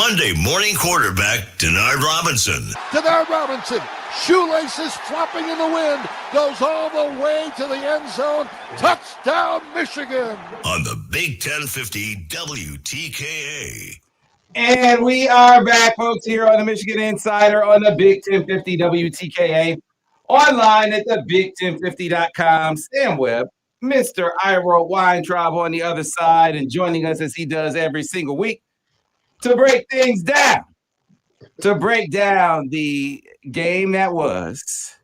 Monday morning quarterback, Denard Robinson. Denard Robinson, shoelaces flopping in the wind, goes all the way to the end zone. Touchdown, Michigan. On the Big 1050 WTKA. And we are back, folks, here on the Michigan Insider on the Big 1050 WTKA. Online at the big1050.com. Sam Webb, Mr. Ira Weintraub on the other side, and joining us as he does every single week to break things down, to break down the game that was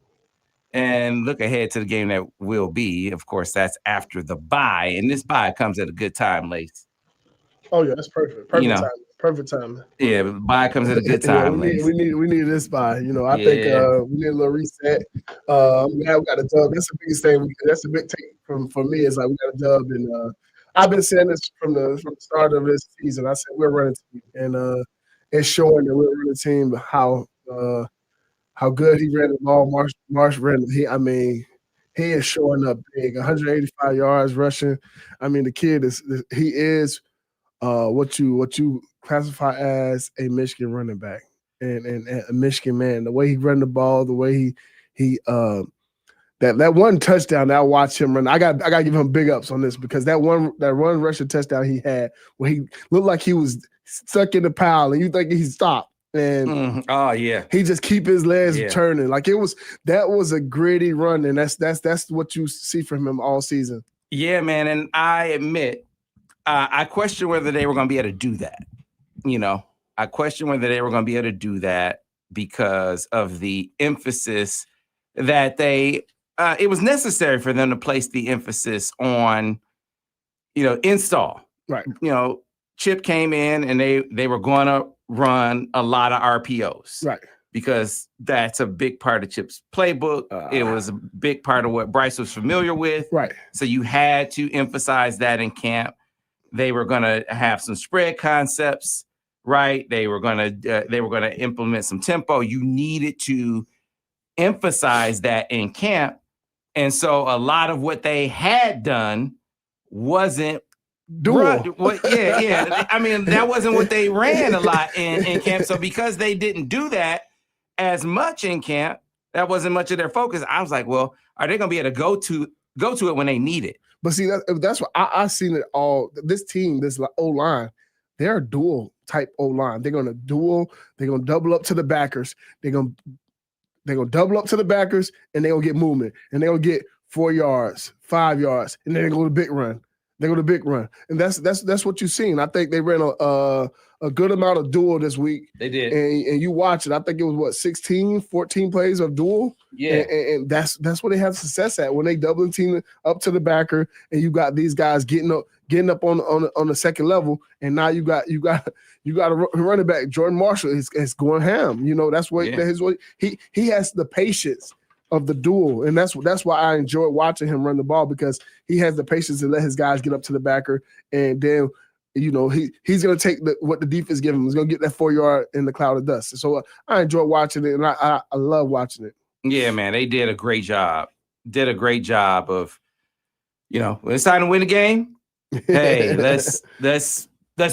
and look ahead to the game that will be. Of course, that's after the bye, and this bye comes at a good time, Lace. Oh, yeah, that's perfect. Perfect time. Perfect time. Yeah, bye comes at a good time. we need this bye. I think we need a little reset. I'm glad we got a dub. That's the biggest thing. That's the big take for me is like we got a dub, and I've been saying this from the start of this season. I said we're running team, and it's showing that we're running team. How good he ran the ball. Marsh ran. He is showing up big. 185 yards rushing. I mean, the kid is what you classify as a Michigan running back and a Michigan man. The way he ran the ball, the way he that one touchdown that I watched him run. I got to give him big ups on this because that one rushing touchdown he had where he looked like he was stuck in the pile and you think he stopped. And he just keep his legs turning. Like that was a gritty run, and that's what you see from him all season. Yeah, man. And I admit, I question whether they were going to be able to do that. I question whether they were going to be able to do that because of the emphasis that it was necessary for them to place the emphasis on, install. Right. Chip came in and they were going to run a lot of RPOs. Right. Because that's a big part of Chip's playbook. It was a big part of what Bryce was familiar with. Right. So you had to emphasize that in camp. They were going to have some spread concepts, right? They were going to implement some tempo. You needed to emphasize that in camp. And so a lot of what they had done wasn't dual. Yeah. I mean, that wasn't what they ran a lot in camp. So because they didn't do that as much in camp, that wasn't much of their focus. I was like, well, are they going to be able to go to it when they need it? But see, that's what I've seen it all. This team, this O-line, they're a dual type O-line. They're going to dual. They're going to double up to the backers. They're going to double up to the backers, and they're going to get movement. And they're going to get 4 yards, 5 yards, and then they go to big run. They go to big run. And that's what you've seen. I think they ran a good amount of dual this week. They did. And you watch it. I think it was, 14 plays of dual? Yeah. And that's what they have success at when they double team up to the backer, and you got these guys getting up on the second level, and now you got a running back. Jordan Marshall is going ham. That's what he has the patience of the duel, and that's why I enjoy watching him run the ball, because he has the patience to let his guys get up to the backer, and then he's going to take what the defense gives him. He's going to get that 4 yard in the cloud of dust. So I enjoy watching it, and I love watching it. Yeah, man, they did a great job. Of, when it's time to win the game. Hey, let's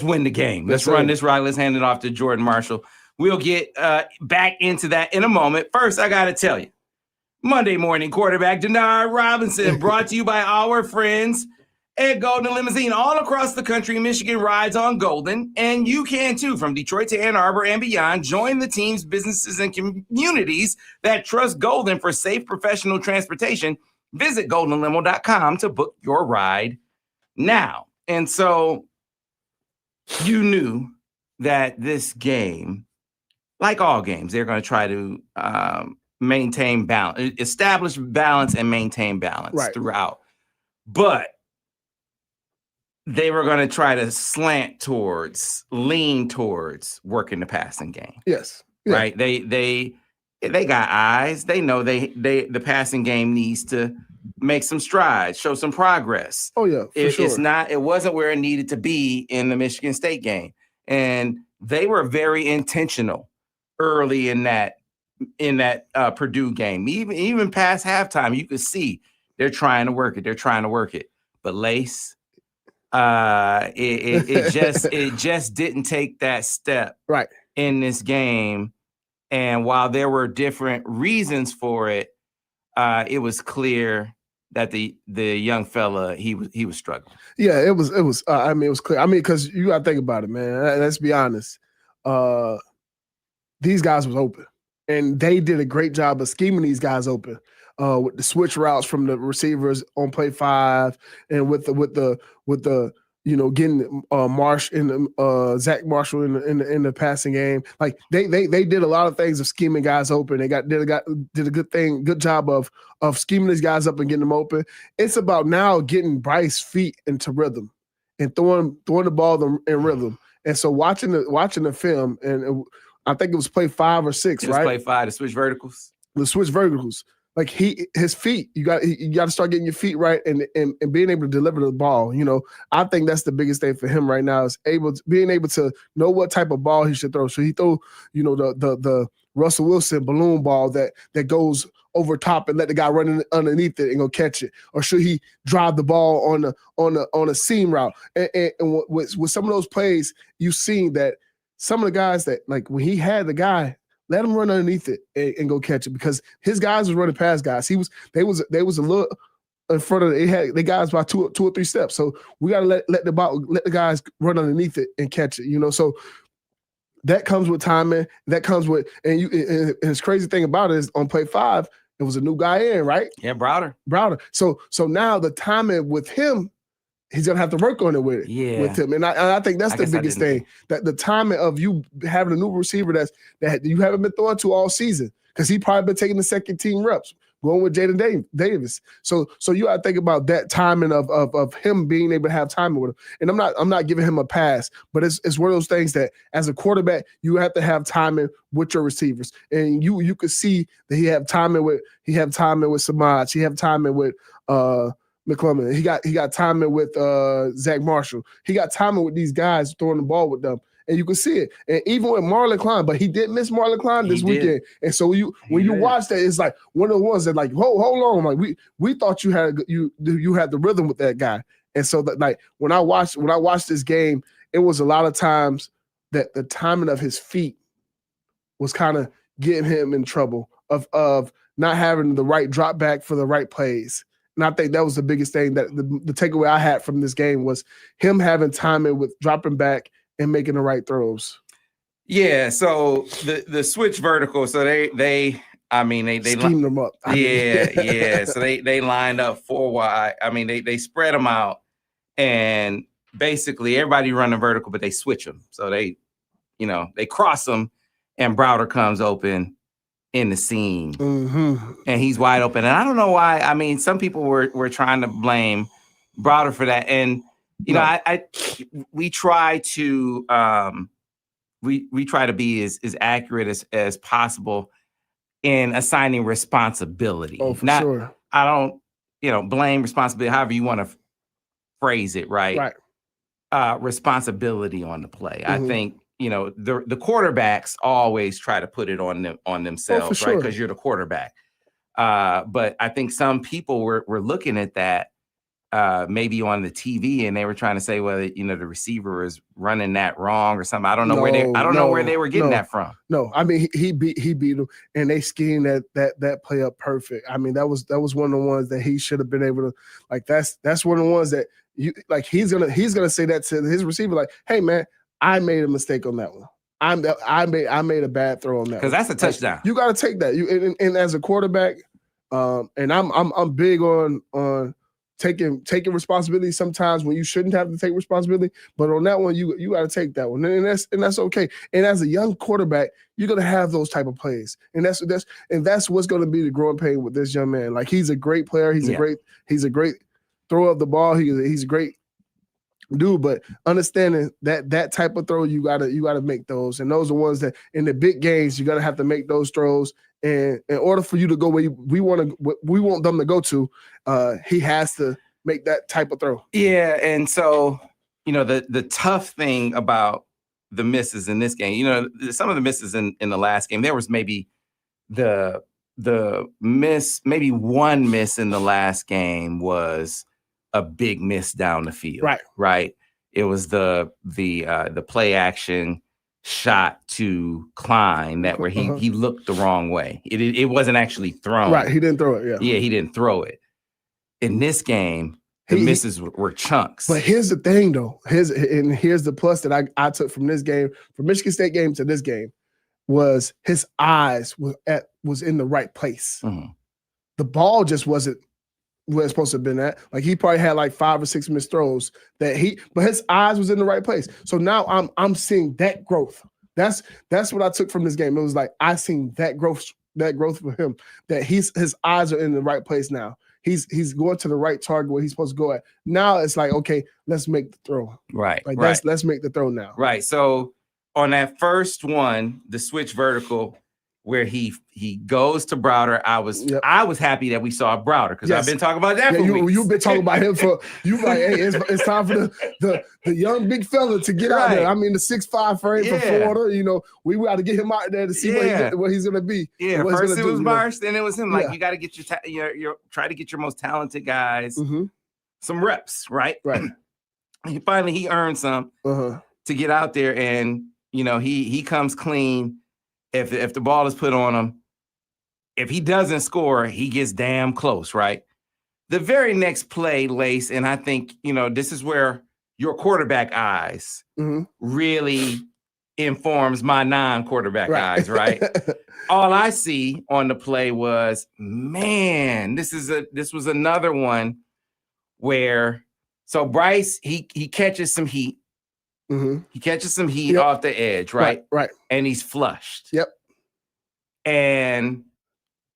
win the game. Let's run this right. Let's hand it off to Jordan Marshall. We'll get back into that in a moment. First, I got to tell you, Monday morning quarterback Denard Robinson, brought to you by our friends at Golden Limousine. All across the country, Michigan rides on Golden, and you can too, from Detroit to Ann Arbor and beyond. Join the teams, businesses, and communities that trust Golden for safe professional transportation. Visit goldenlimo.com to book your ride now. And so you knew that this game, like all games, they're going to try to maintain balance, establish balance and maintain balance throughout. But they were going to try to lean towards working the passing game. Yes. Yeah. Right. They got eyes. They know the passing game needs to make some strides, show some progress. Oh yeah. It wasn't where it needed to be in the Michigan State game. And they were very intentional early in that Purdue game. Even past halftime, you could see they're trying to work it. But Lace, it just didn't take that step right in this game. And while there were different reasons for it, it was clear that the young fella he was struggling. Yeah, it was. I mean, it was clear. I mean, because you got to think about it, man. Let's be honest. These guys was open, and they did a great job of scheming these guys open with the switch routes from the receivers on play 5, and with the getting Marsh in Zach Marshall in the passing game. Like they did a lot of things of scheming guys open. They did a good job of scheming these guys up and getting them open. It's about now getting Bryce's feet into rhythm and throwing the ball in rhythm. And so watching the film, and I think it was play 5 or 6, right? Play 5, the switch verticals. The switch verticals. Like his feet, you got to start getting your feet right and being able to deliver the ball. I think that's the biggest thing for him right now is being able to know what type of ball he should throw. Should he throw, the Russell Wilson balloon ball that goes over top and let the guy run underneath it and go catch it, or should he drive the ball on a seam route? And with some of those plays, you've seen that some of the guys that, like, when he had the guy, let him run underneath it and go catch it, because his guys was running past guys. They was a little in front of it. They guys by two or three steps. So we gotta let the guys run underneath it and catch it. So that comes with timing. That comes with and his crazy thing about it is on play 5, it was a new guy in, right? Yeah, Browder. So now the timing with him, he's gonna have to work on it with him, and I think that's the biggest thing. That the timing of you having a new receiver that you haven't been throwing to all season, because he probably been taking the second team reps, going with Jaden Davis. So you gotta think about that timing of him being able to have timing with him. And I'm not giving him a pass, but it's one of those things that as a quarterback you have to have timing with your receivers, and you could see that he have timing with Semaj, he have timing with McClellan. He got timing with Zach Marshall. He got timing with these guys throwing the ball with them. And you can see it. And even with Marlon Klein, but he did miss Marlon Klein this weekend. And so when you watch that, it's like one of the ones that, like, hold on, like we thought you had the rhythm with that guy. And so that, like, when I watched this game, it was a lot of times that the timing of his feet was kind of getting him in trouble of not having the right drop back for the right plays. And I think that was the biggest thing, that the takeaway I had from this game was him having timing with dropping back and making the right throws. Yeah. So the switch vertical. So they schemed them up. Yeah. So they lined up 4 wide. I mean, they spread them out, and basically everybody running vertical, but they switch them. So they cross them, and Browder comes open in the seam, and he's wide open. And I don't know why. I mean, some people were trying to blame Browder for that, and we try to be as accurate as possible in assigning responsibility. Oh, for sure. I don't blame responsibility, however you want to phrase it, right? Responsibility on the play. I think the quarterbacks always try to put it on themselves, right? Because you're the quarterback. But I think some people were looking at that maybe on the TV, and they were trying to say, well, the receiver is running that wrong or something. I don't know where they were getting that from. No, I mean he beat them, and they schemed that play up perfect. I mean that was one of the ones that he should have been able to, like, that's one of the ones that you, like, he's gonna say that to his receiver, like, hey man, I made a mistake on that one. I made a bad throw on that, because that's a touchdown. Like, you got to take that. And as a quarterback, and I'm big on taking responsibility sometimes when you shouldn't have to take responsibility. But on that one, you got to take that one, and that's okay. And as a young quarterback, you're gonna have those type of plays, and that's what's gonna be the growing pain with this young man. Like, he's a great player. He's a great thrower of the ball. He's a great dude, but understanding that type of throw, you gotta make those, and those are ones that in the big games you're gonna have to make those throws. And in order for you to go where we want them to go to, he has to make that type of throw. Yeah, and so the tough thing about the misses in this game, some of the misses in the last game, there was maybe the miss, maybe one miss in the last game was a big miss down the field. Right. Right. It was the play action shot to Klein that where he looked the wrong way. It wasn't actually thrown. Right. He didn't throw it. Yeah. Yeah, he didn't throw it. In this game, the misses were chunks. But here's the thing, though. Here's the plus that I took from this game, from Michigan State game to this game, was his eyes was in the right place. Mm-hmm. The ball just wasn't where it's supposed to have been at. Like he probably had like 5 or 6 missed throws but his eyes was in the right place. So now I'm seeing that growth. That's what I took from this game. It was like I seen that growth for him, that his eyes are in the right place now. He's going to the right target where he's supposed to go at. Now it's like, okay, let's make the throw. Right. Like right. let's make the throw now. Right. So on that first one, the switch vertical, where he goes to Browder, I was happy that we saw Browder because I've been talking about that for weeks. You've been talking about him for like, hey, it's time for the young big fella to get out there. I mean, the 6'5" frame from Florida. You know, we got to get him out there to see what he's gonna be. Yeah, first it was Marsh, then it was him. Like you got to get your try to get your most talented guys some reps, right? Right. He earned some to get out there, and you know he comes clean. If the ball is put on him, if he doesn't score, he gets damn close, right? The very next play, Lace, and I think, you know, this is where your quarterback eyes really informs my non-quarterback eyes, right? All I see on the play was, man, this was another one where, so Bryce, he catches some heat. He catches some heat off the edge, right? Right. And he's flushed. Yep. And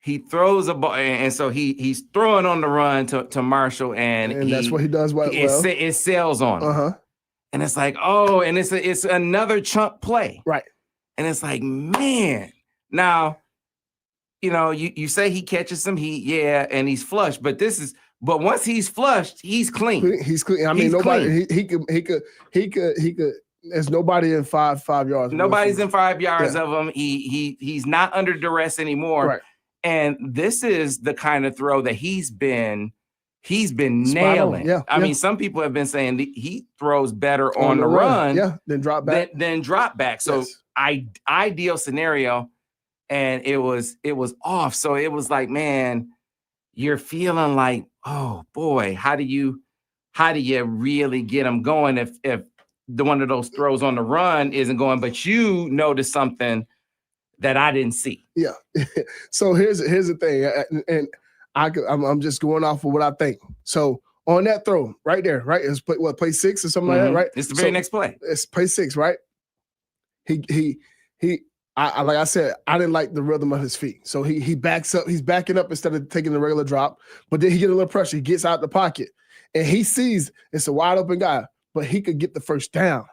he throws a ball, and so he's throwing on the run to Marshall, and that's what he does well. It sails on him. And it's like, oh, and it's another chunk play. Right. And it's like, man. Now, you know, you say he catches some heat, and he's flushed, but once he's flushed, he's clean. He's clean. I mean, nobody. He could. There's nobody in five yards. Nobody's in 5 yards of him. He's not under duress anymore. Right. And this is the kind of throw that he's been nailing. I mean, some people have been saying that he throws better on the run, than drop back. Than drop back. So ideal scenario, and it was off. So it was like, man, you're feeling like, oh boy, how do you really get them going if the one of those throws on the run isn't going, but you notice something that I didn't see. Yeah. So here's the thing, and I'm just going off of what I think. So on that throw right there, right? It's play 6 or something like that, right? It's the very next play. It's play 6, right? Like I said, I didn't like the rhythm of his feet. So he backs up, he's backing up instead of taking the regular drop, but then he get a little pressure. He gets out the pocket and he sees it's a wide open guy, but he could get the first down.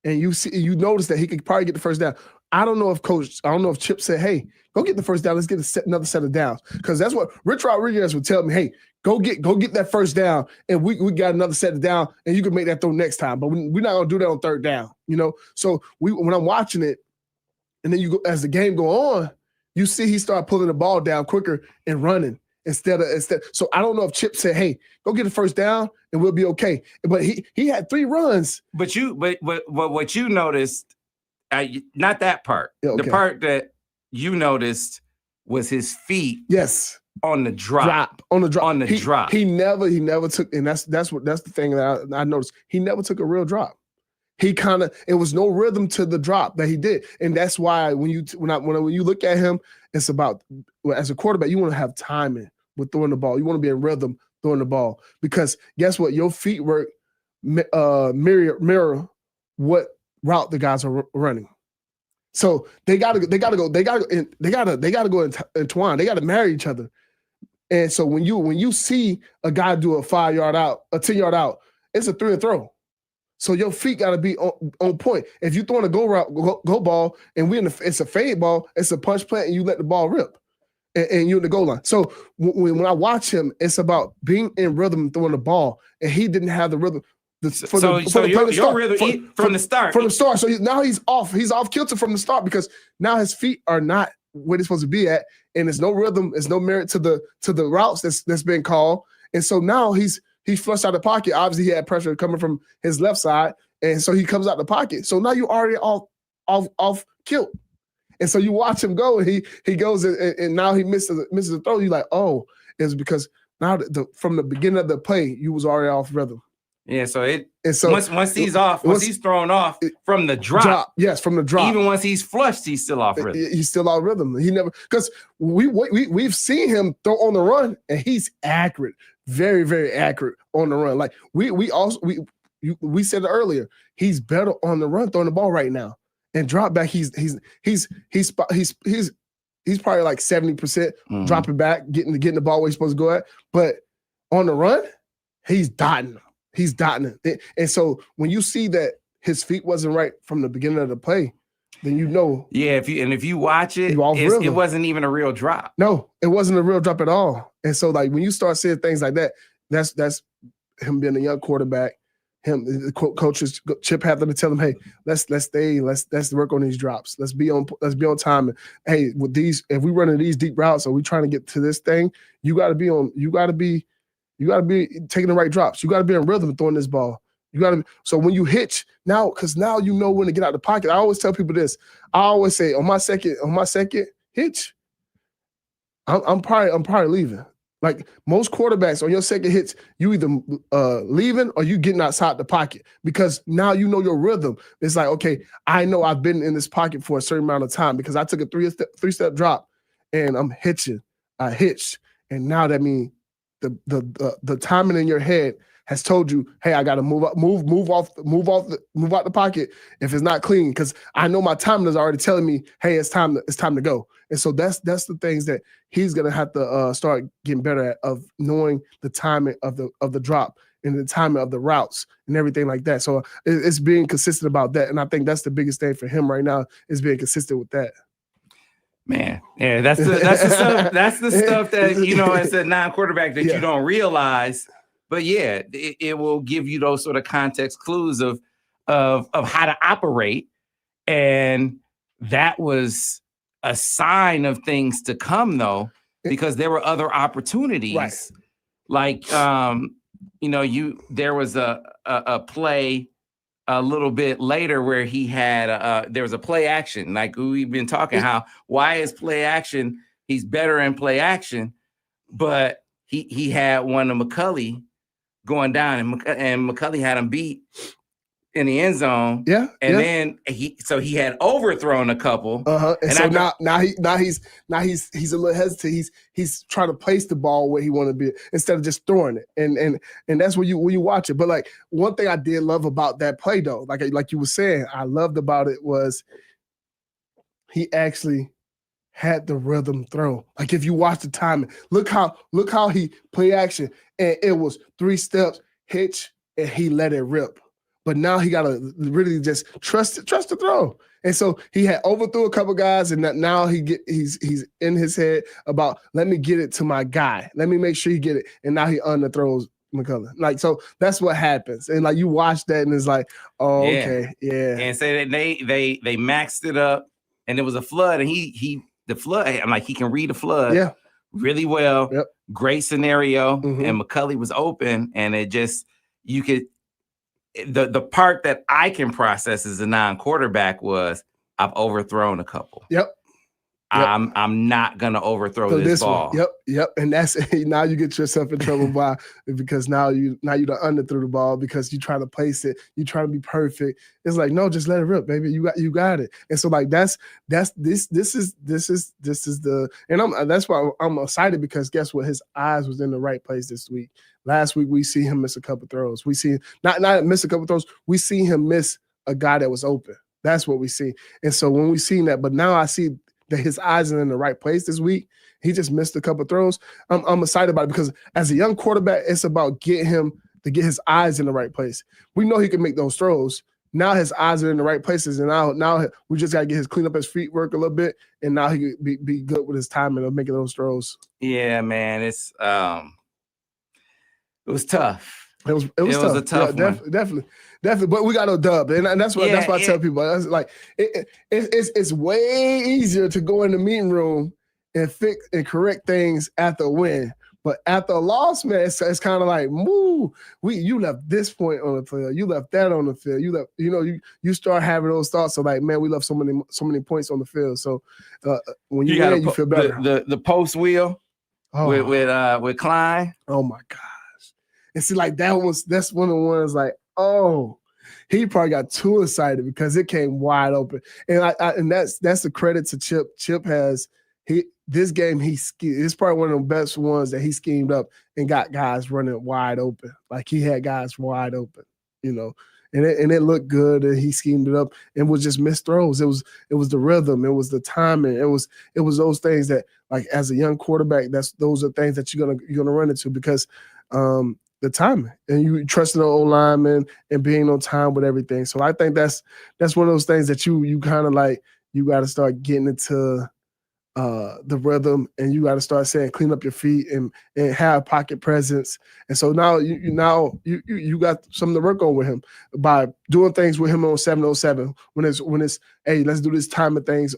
And you notice that he could probably get the first down. I don't know if Chip said, hey, go get the first down. Let's get another set of downs. Because that's what Rich Rodriguez would tell me, hey, go get that first down, and we got another set of down, and you can make that throw next time. But we're not going to do that on third down, you know? So when I'm watching it, and then you go as the game go on, you see he start pulling the ball down quicker and running instead. So I don't know if Chip said, hey, go get the first down and we'll be okay. But he had 3 runs. But what you noticed, not that part. Yeah, okay. The part that you noticed was his feet. Yes. On the drop. He never took, and that's the thing that I noticed. He never took a real drop. It was no rhythm to the drop that he did. And that's why when you look at him, it's about, as a quarterback, you want to have timing with throwing the ball. You want to be in rhythm throwing the ball, because guess what? Your feet work mirror what route the guys are running. So they gotta go entwine. They gotta marry each other. And so when you see a guy do a 5-yard out, a 10-yard out, it's a 3 and throw. So your feet got to be on point. If you're throwing a go ball, and it's a fade ball, it's a punch plant, and you let the ball rip, and you're in the goal line. So when I watch him, it's about being in rhythm throwing the ball, and he didn't have the rhythm. Your rhythm from the start. From the start. So now he's off. He's off kilter from the start, because now his feet are not where they're supposed to be at, and there's no rhythm, there's no merit to the routes that's been called, and so now he's he flushed out the pocket. Obviously, he had pressure coming from his left side, and so he comes out the pocket. So now you already off kilt. And so you watch him go, and he goes, and now he misses the throw. You're like, oh, it's because now from the beginning of the play, you was already off rhythm. Yeah, so once he's thrown off from the drop. Yes, from the drop. Even once he's flushed, he's still off rhythm. He's still off rhythm. He never, because we've seen him throw on the run, and he's accurate, very, very accurate on the run. Like we said it earlier, he's better on the run throwing the ball right now. And drop back, he's probably like 70% dropping back, getting the ball where he's supposed to go at. But on the run, he's dotting. He's dotting it. And so when you see that his feet wasn't right from the beginning of the play, then you know. Yeah, if you watch it, it wasn't even a real drop. No, it wasn't a real drop at all. And so like when you start seeing things like that, that's him being a young quarterback. The coaches, Chip Hathaway, to tell him, hey, let's work on these drops. Let's be on time. And, hey, with these, if we running these deep routes, or we trying to get to this thing, you got to be taking the right drops. You got to be in rhythm throwing this ball. So when you hitch now, because now you know when to get out of the pocket. I always tell people this. I always say on my second hitch, I'm probably leaving. Like most quarterbacks on your second hits, you either leaving or you getting outside the pocket, because now you know your rhythm. It's like, okay, I know I've been in this pocket for a certain amount of time because I took a three-step drop and I'm hitching. I hitched, and now that means the timing in your head has told you, hey, I got to move out the pocket if it's not clean, because I know my timing is already telling me, hey, it's time to go. And so that's the things that he's gonna have to start getting better at, of knowing the timing of the drop and the timing of the routes and everything like that. So it's being consistent about that, and I think that's the biggest thing for him right now, is being consistent with that. Man, yeah, that's the stuff. That's the stuff that as a non-quarterback that you don't realize. But yeah, it will give you those sort of context clues of how to operate, and that was a sign of things to come, though, because there were other opportunities. Right. Like there was a play a little bit later where he had there was a play action, like we've been talking why is play action? He's better in play action, but he had one of McCulley going down, and McCulley had him beat in the end zone. Yeah. And then he had overthrown a couple. And so now he's a little hesitant. He's trying to place the ball where he want to be instead of just throwing it. And that's when you watch it. But like one thing I did love about that play, though, like you were saying, I loved about it was he actually had the rhythm throw. Like if you watch the timing, look how he play action, and it was 3 steps, hitch, and he let it rip. But now he got to really just trust the throw. And so he had overthrew a couple guys, and now he's in his head about, let me get it to my guy. Let me make sure he get it. And now he underthrows McCulley. Like, so that's what happens. And like you watch that, and it's like, oh, yeah. Okay, yeah. And so that they maxed it up, and there was a flood, and the flood, I'm like, he can read the flood really well. Yep. Great scenario. Mm-hmm. And McCulley was open, and it just, you could, the part that I can process as a non-quarterback was, I've overthrown a couple. Yep. I'm not gonna overthrow this ball. One. Yep. And that's, now you get yourself in trouble because now you done underthrew the ball because you try to place it, you try to be perfect. It's like, no, just let it rip, baby. You got it. And so like this is the, and that's why I'm excited, because guess what? His eyes was in the right place this week. Last week we see him miss a couple throws. We see not miss a couple throws. We see him miss a guy that was open. That's what we see. And so when we seen that, but now I see that his eyes are in the right place this week. He just missed a couple throws. I'm excited about it, because as a young quarterback, it's about getting him to get his eyes in the right place. We know he can make those throws. Now his eyes are in the right places, and now we just got to get his clean up his feet work a little bit, and now he could be good with his timing of making those throws. Yeah, man, it was tough. It was a tough one. Definitely. But we got a dub, and that's what I tell people. That's like it's way easier to go in the meeting room and fix and correct things after a win. But after a loss, man, it's kind of like, you left this point on the field, you left that on the field, you start having those thoughts of like, man, we left so many points on the field. So when you win, you feel better. The post wheel with Klein. Oh my gosh! And see, like that's one of the ones like, oh. He probably got too excited because it came wide open, and that's the credit to Chip. Chip has this game. It's probably one of the best ones that he schemed up and got guys running wide open. Like he had guys wide open, and it looked good. And he schemed it up and was just missed throws. It was the rhythm. It was the timing. It was those things that like as a young quarterback, those are things that you're gonna run into because. The timing and you trusting the old lineman and being on time with everything. So I think that's one of those things that you kind of like, you got to start getting into the rhythm and you got to start saying, clean up your feet and have pocket presence. And so now you got something to work on with him by doing things with him on 707 when it's, hey, let's do this time of things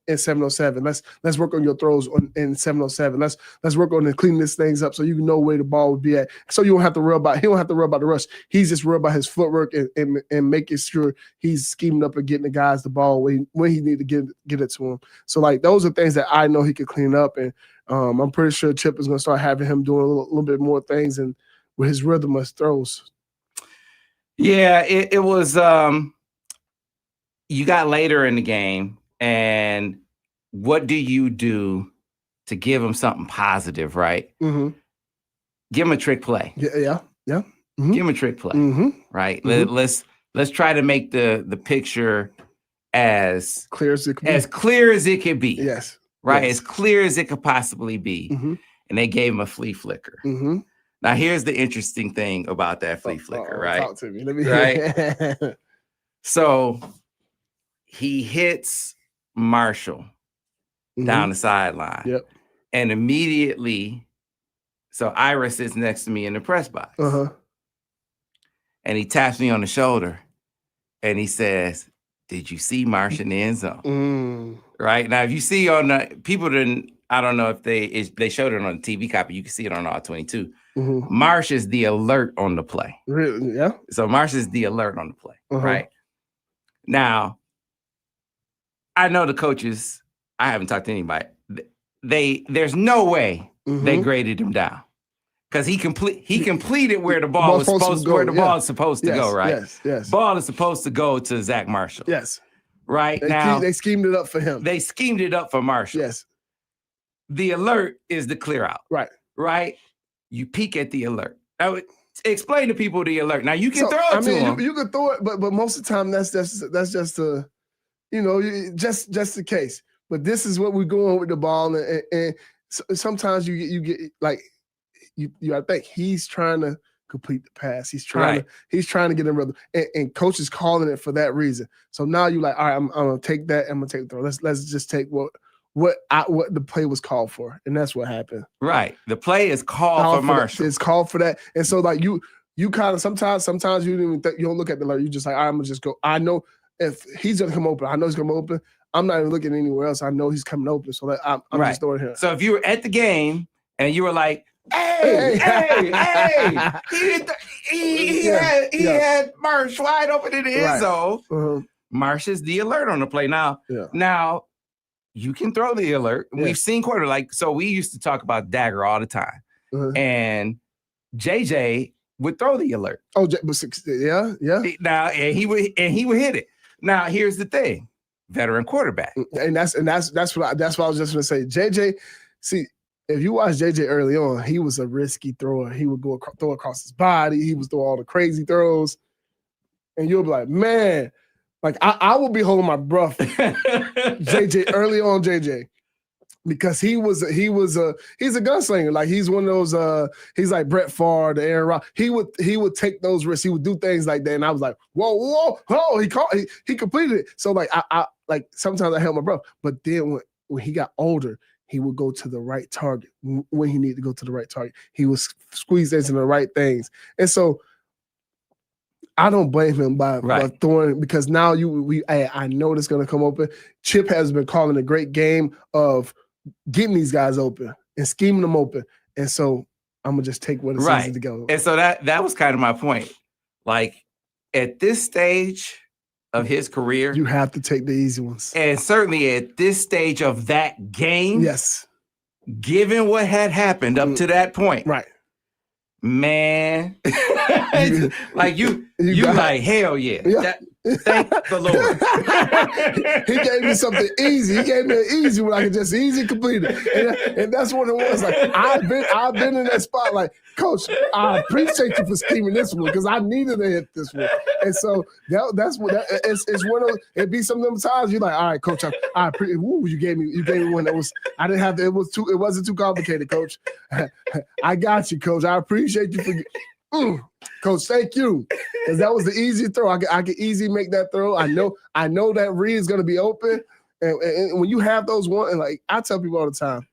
in 707. Let's work on your throws in 707. Let's work on cleaning these things up so you know where the ball would be at. So you don't have to worry about, he don't have to worry about the rush. He's just worried about his footwork and making sure he's scheming up and getting the guys the ball when he need to get it to him. So like those are things that I know he could clean up, and I'm pretty sure Chip is going to start having him doing a little bit more things and with his rhythm of throws. Yeah, it was. You got later in the game, and what do you do to give him something positive, right? Mm-hmm. Give him a trick play. Yeah. Mm-hmm. Give him a trick play, right? Mm-hmm. Let's try to make the picture as clear as it could be. Yes. Right, yes. As clear as it could possibly be. Mm-hmm. And they gave him a flea flicker. Mm-hmm. Now, here's the interesting thing about that flea flicker, right? Talk to me. Let me hear. Right? So he hits Marshall down the sideline. Yep. And immediately, so Ira sits next to me in the press box. Uh-huh. And he taps me on the shoulder and he says, "Did you see Marsh in the end zone?" Right now, if you see on the people didn't, I don't know if they showed it on the TV copy. You can see it on R22. Mm-hmm. Marsh is the alert on the play. Really? Yeah. So Marsh is the alert on the play. Right now, I know the coaches. I haven't talked to anybody. There's no way they graded him down because he completed where the ball was supposed ball is supposed to go. Right. Yes. Ball is supposed to go to Zach Marshall. Yes. Right they schemed it up for him. They schemed it up for Marshall. Yes. The alert is the clear out. Right. You peek at the alert. I would explain to people the alert. Now you can throw it to them. You can throw it, but most of the time that's just a, just the case. But this is what we're going with the ball, and sometimes you get like you I think he's trying to complete the pass. He's trying to get in rhythm, and coach is calling it for that reason. So now you're like, all right, I'm gonna take that. I'm gonna take the throw. Let's just take what the play was called for, and that's what happened. Right, the play is called for Marshall. It's called for that, and so like you kind of sometimes you don't even you don't look at the alert. You just like, all right, I'm gonna just go. I know if he's gonna come open. I know he's gonna open. I'm not even looking anywhere else. I know he's coming open, so I'm just throwing him. So if you were at the game and you were like, hey, he had Marsh wide open in the end zone. Marsh is the alert on the play. Now you can throw the alert. Yeah. We've seen so we used to talk about dagger all the time. And JJ would throw the alert. Oh, yeah. Now and he would hit it. Now here's the thing. Veteran quarterback. And that's what I was just gonna say. JJ, see, if you watch JJ early on, he was a risky thrower. He would go throw across his body. He was doing all the crazy throws. And you'll be like, man, like I will be holding my breath. JJ early on, JJ. Because he's a gunslinger. Like he's one of those, he's like Brett Favre, the Aaron Rodgers. He would take those risks. He would do things like that. And I was like, whoa, he completed it. So like I like sometimes I held my breath. But then when he got older, he would go to the right target when he needed to go to the right target. He would squeeze into the right things. And so I don't blame him by throwing, because now I know it's going to come open. Chip has been calling a great game of getting these guys open and scheming them open. And so I'm gonna just take what is right. easy to go. And so that was kind of my point. Like at this stage of his career, You have to take the easy ones. and certainly at this stage of that game, Yes. given what had happened up to that point, Right. man, like you got- like hell yeah. Yeah. Thank the Lord. He gave me something easy. He gave me an easy one I could just easy complete it. And that's what it was. Like I've been in that spot. Like, Coach, I appreciate you for scheming this one because I needed to hit this one. And so that's what it's one of it be some of them times you're like, all right, Coach, I appreciate. You gave me one that was I didn't have to, it wasn't too complicated, Coach. I got you, Coach. I appreciate you for. Coach, thank you. Because that was the easy throw. I could easily make that throw. I know that read is going to be open. And when you have those one, and like I tell people all the time,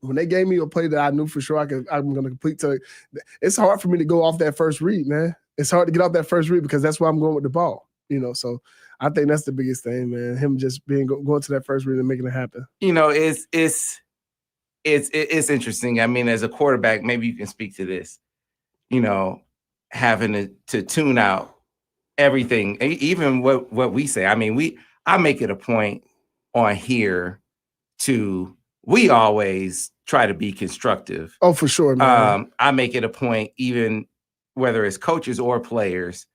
when they gave me a play that I knew for sure I'm going to complete, it's hard for me to go off that first read, man. It's hard to get off that first read because that's where I'm going with the ball, So I think that's the biggest thing, man. Him just going to that first read and making it happen. It's interesting. I mean, as a quarterback, maybe you can speak to this. Having to tune out everything, even what we say. I mean, I make it a point on here we always try to be constructive. Oh, for sure, man. I make it a point, even whether it's coaches or players,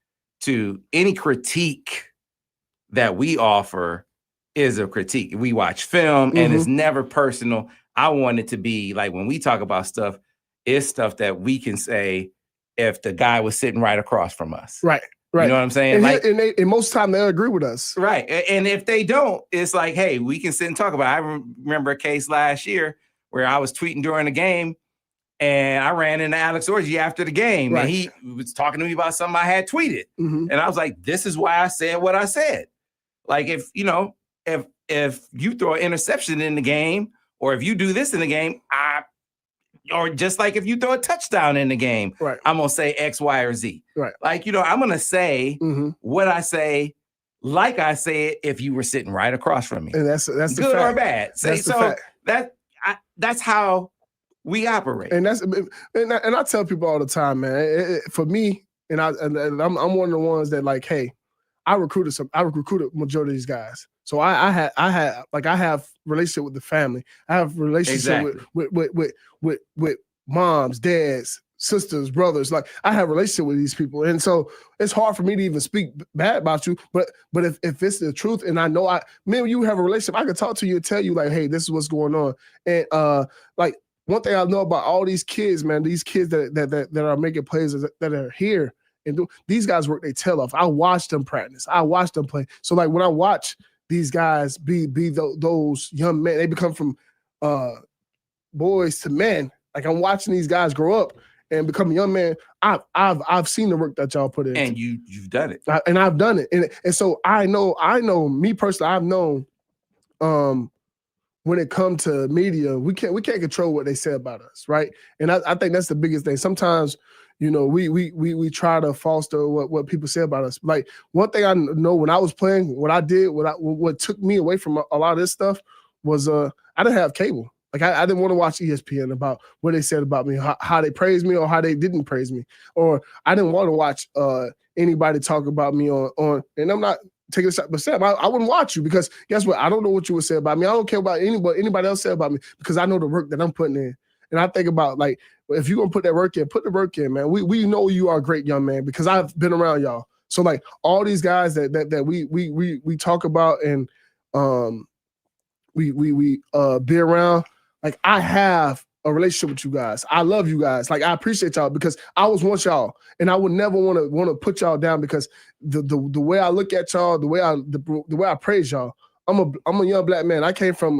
to any critique that we offer is a critique. We watch film and it's never personal. I want it to be like when we talk about stuff, it's stuff that we can say if the guy was sitting right across from us. Right. You know what I'm saying? And most of the time they'll agree with us. Right. And if they don't, it's like, hey, we can sit and talk about it. I remember a case last year where I was tweeting during the game and I ran into Alex Orji after the game. Right. And he was talking to me about something I had tweeted. And I was like, this is why I said what I said. Like if you throw an interception in the game or if you do this in the game, or just like if you throw a touchdown in the game, right, I'm going to say X, Y, or Z. Right. Like, I'm going to say what I say, like I say it if you were sitting right across from me. And that's good the fact. Or bad. That's how we operate. And I tell people all the time, man, for me, and I'm one of the ones that like, hey, I recruited majority of these guys. So I have relationship with the family. I have relationship with moms, dads, sisters, brothers. Like I have relationship with these people. And so it's hard for me to even speak bad about you. But if it's the truth and I know when you have a relationship, I can talk to you and tell you like, hey, this is what's going on. And like one thing I know about all these kids, man, these kids that are making plays that are here and these guys work their tail off. I watch them practice. I watch them play. So like when I watch these guys be those young men, they become from boys to men. Like I'm watching these guys grow up and become a young man. I've seen the work that y'all put in, and you've done it, and I've done it, and so I know me personally. I've known when it comes to media, we can't control what they say about us, right? And I think that's the biggest thing. Sometimes, we try to foster what people say about us. Like one thing I know when I was playing, what took me away from a lot of this stuff was I didn't have cable. Like I didn't want to watch ESPN about what they said about me, how they praised me or how they didn't praise me, or I didn't want to watch anybody talk about me on. And I'm not taking a shot, but Sam, I wouldn't watch you because guess what? I don't know what you would say about me. I don't care about anybody else say about me because I know the work that I'm putting in. And I think about like if you're gonna put that work in, put the work in, man. We know you are a great young man because I've been around y'all. So like all these guys that we talk about and we be around. Like I have a relationship with you guys. I love you guys. Like I appreciate y'all because I was once y'all, and I would never want to put y'all down because the way I look at y'all, the way I praise y'all. I'm a young black man. I came from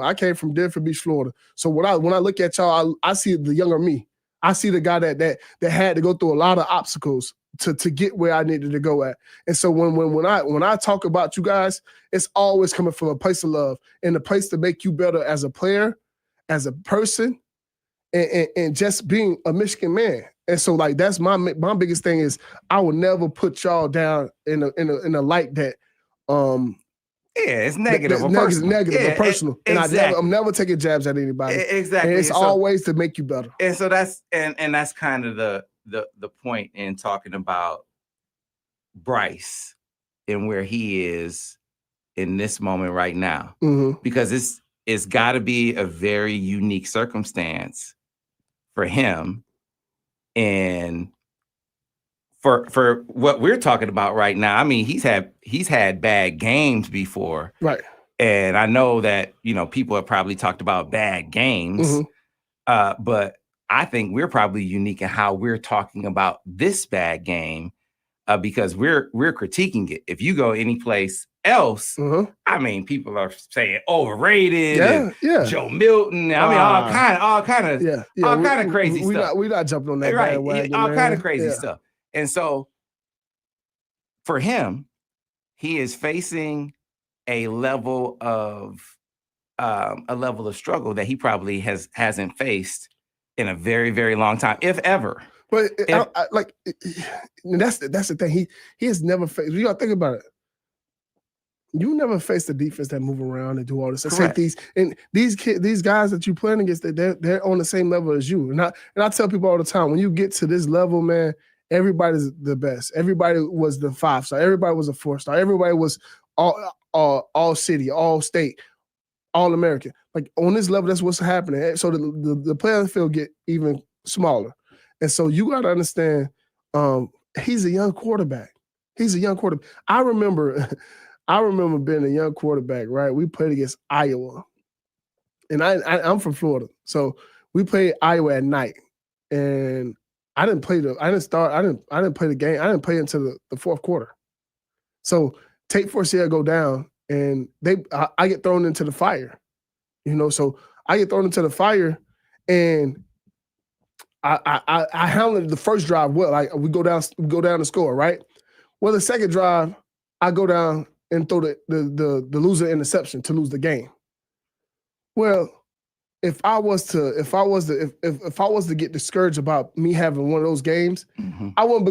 Deerfield Beach, Florida. So when I look at y'all, I see the younger me. I see the guy that had to go through a lot of obstacles to get where I needed to go at. And so when I talk about you guys, it's always coming from a place of love and a place to make you better as a player, as a person, and just being a Michigan man. And so like that's my biggest thing is I will never put y'all down in a light that it's negative or negative, personal. negative or Yeah, personal. And exactly. I'm never taking jabs at anybody. Exactly. And it's always to make you better. And so that's kind of the point in talking about Bryce and where he is in this moment right now, because it's got to be a very unique circumstance for him, and for what we're talking about right now. I mean, he's had bad games before, right? And I know that people have probably talked about bad games, but I think we're probably unique in how we're talking about this bad game, because we're critiquing it. If you go any place else, I mean, people are saying overrated, Joe Milton. I mean, all kind of crazy stuff. We're not jumping on that right? Bandwagon, all man. kind of crazy stuff. And so, for him, he is facing a level of struggle that he probably hasn't faced in a very, very long time, if ever. But that's the thing. He has never faced. You gotta think about it. You never faced a defense that move around and do all this. Safeties and these guys that you playing against, they're on the same level as you. And I tell people all the time, when you get to this level, man, everybody's the best. Everybody was the 5-star. Everybody was a 4-star. Everybody was all city, all state, all American. Like on this level, that's what's happening. So the playing field get even smaller. And so you got to understand, he's a young quarterback. He's a young quarterback. I remember being a young quarterback, right? We played against Iowa. And I'm from Florida. So we played Iowa at night. And I didn't play the game. I didn't play until the fourth quarter. So Tate Forcier go down and I get thrown into the fire. So I get thrown into the fire and I handled the first drive well. Like we go down to score, right? Well, the second drive, I go down and throw the loser interception to lose the game. Well, if I was to get discouraged about me having one of those games, I would